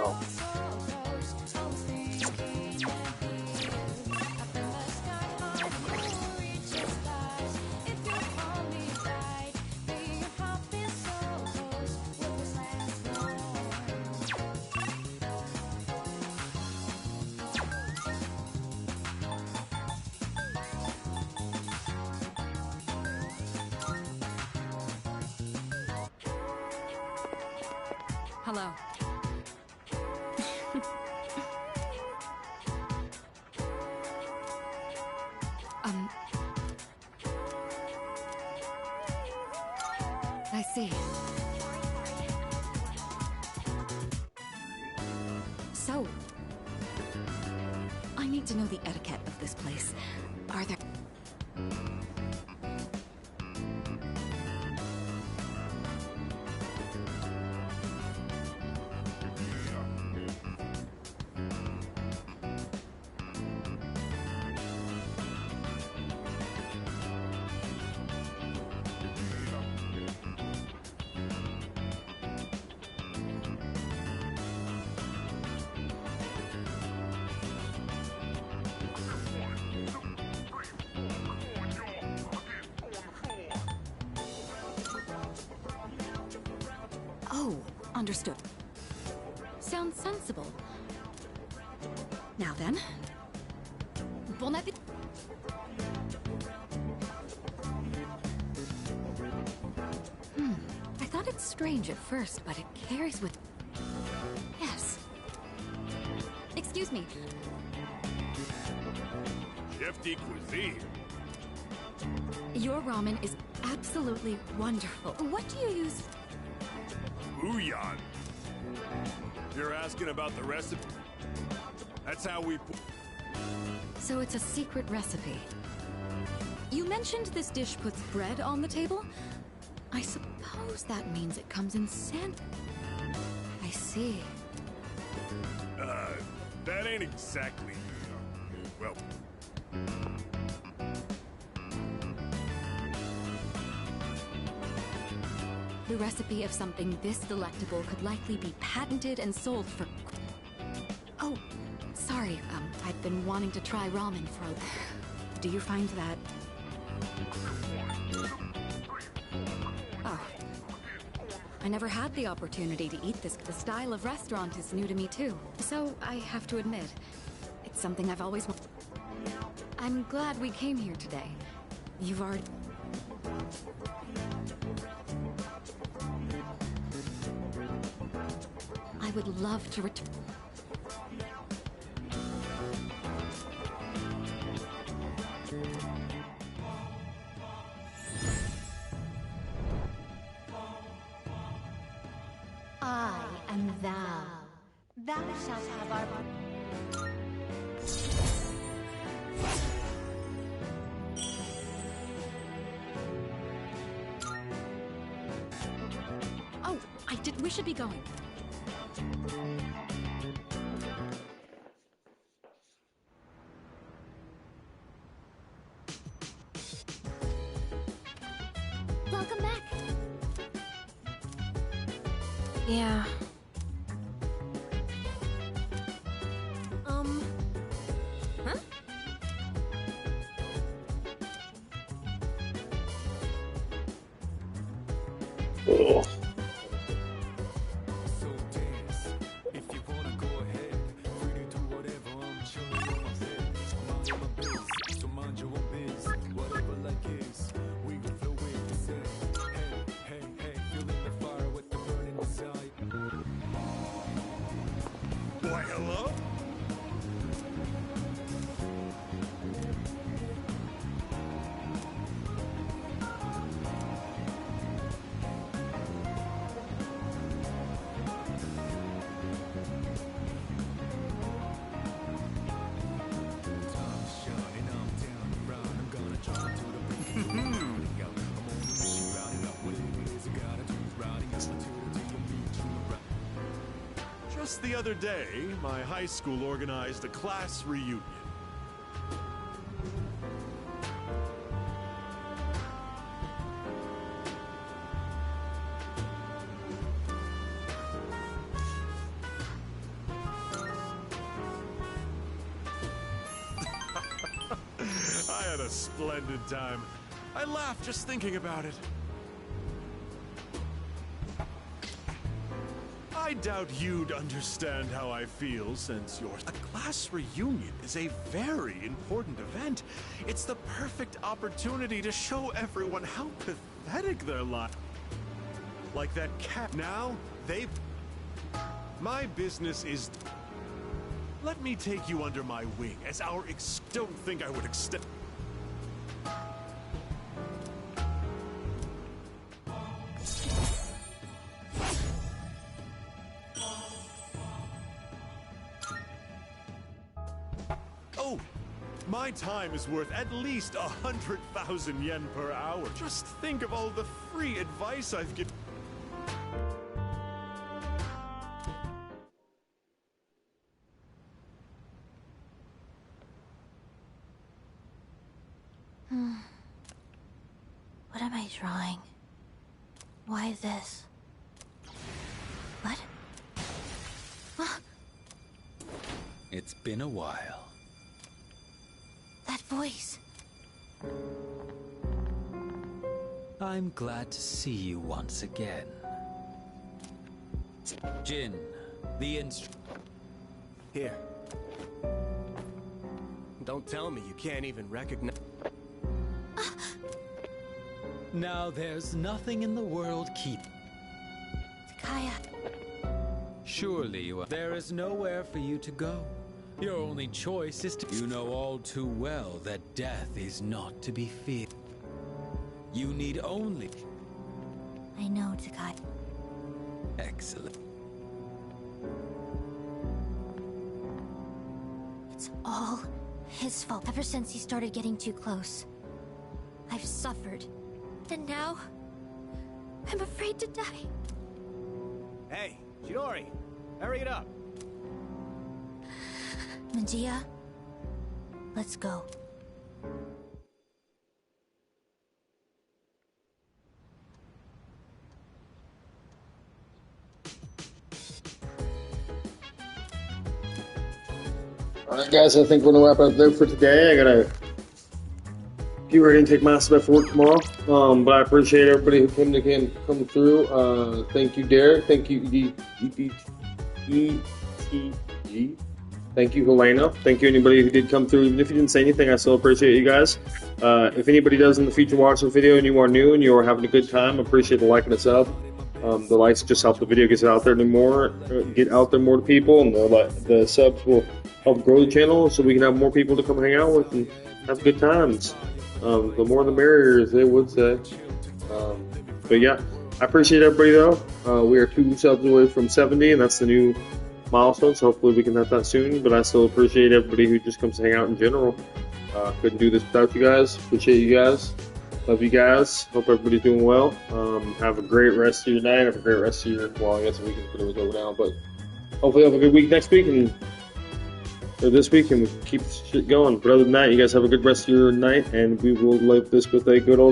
Speaker 1: know.
Speaker 10: Hello. I see. So, I need to know the etiquette of this place. Are there... Oh, understood. Sounds sensible. Now then. Bon appétit. I thought it's strange at first, but it carries with... Yes. Excuse me.
Speaker 19: Hefty cuisine.
Speaker 10: Your ramen is absolutely wonderful. What do you use?
Speaker 19: Bouillon. You're asking about the recipe? That's how we...
Speaker 10: So it's a secret recipe. You mentioned this dish puts bread on the table? I suppose that means it comes in sand... I see.
Speaker 19: That ain't exactly... well...
Speaker 10: The recipe of something this delectable could likely be patented and sold for... Oh, sorry, I've been wanting to try ramen for a... Do you find that... Oh. I never had the opportunity to eat this. The style of restaurant is new to me too. So, I have to admit, it's something I've always wanted. I'm glad we came here today. You've already... I would love to return.
Speaker 15: I am thou. Thou shalt have our...
Speaker 10: Oh, we should be going.
Speaker 15: Welcome back.
Speaker 8: Yeah.
Speaker 14: Huh?
Speaker 1: Ugh.
Speaker 19: Why, hello? Just the other day, my high school organized a class reunion.
Speaker 3: had a splendid time. I laugh just thinking about it. I doubt you'd understand how I feel since yours. A class reunion is a very important event. It's the perfect opportunity to show everyone how pathetic their life. Like that cat. Now, my business is... Let me take you under my wing as our don't think I would extend... Oh, my time is worth at least 100,000 yen per hour. Just think of all the free advice I've given.
Speaker 15: What am I drawing? Why this? What?
Speaker 22: It's been a while.
Speaker 15: That voice.
Speaker 22: I'm glad to see you once again. Jin, the
Speaker 5: Here. Don't tell me you can't even recognize...
Speaker 22: Now there's nothing in the world keep...
Speaker 15: Takaya.
Speaker 22: Surely you are... There is nowhere for you to go. Your only choice is to... You know all too well that death is not to be feared. You need only...
Speaker 15: I know, Takaya.
Speaker 22: Excellent.
Speaker 15: It's all his fault. Ever since he started getting too close, I've suffered. And now, I'm afraid to die.
Speaker 5: Hey, Chidori, hurry it up.
Speaker 15: Magia, let's go.
Speaker 1: Alright guys, I think we're gonna wrap up there for today. I gotta get ready and take my stuff for work tomorrow. But I appreciate everybody who came to come through. Thank you, Derek. Thank you, ETG. Thank you, Helena. Thank you, anybody who did come through. Even if you didn't say anything, I still appreciate you guys. If anybody does in the future watch the video and you are new and you are having a good time, I appreciate the like and the sub. The likes just help the video get out there more to people, and the subs will help grow the channel so we can have more people to come hang out with and have good times. The more the merrier, as they would say. But yeah, I appreciate everybody though. We are 2 subs away from 70, and that's the new milestone, so hopefully we can have that soon. But I still appreciate everybody who just comes to hang out in general. Couldn't do this without you guys. Appreciate you guys. Love you guys. Hope everybody's doing well. Have a great rest of your night. Have a great rest of your, well, I guess the weekend's pretty much over now, but hopefully have a good week next week or this week, and we keep shit going. But other than that, you guys have a good rest of your night, and we will leave this with a good old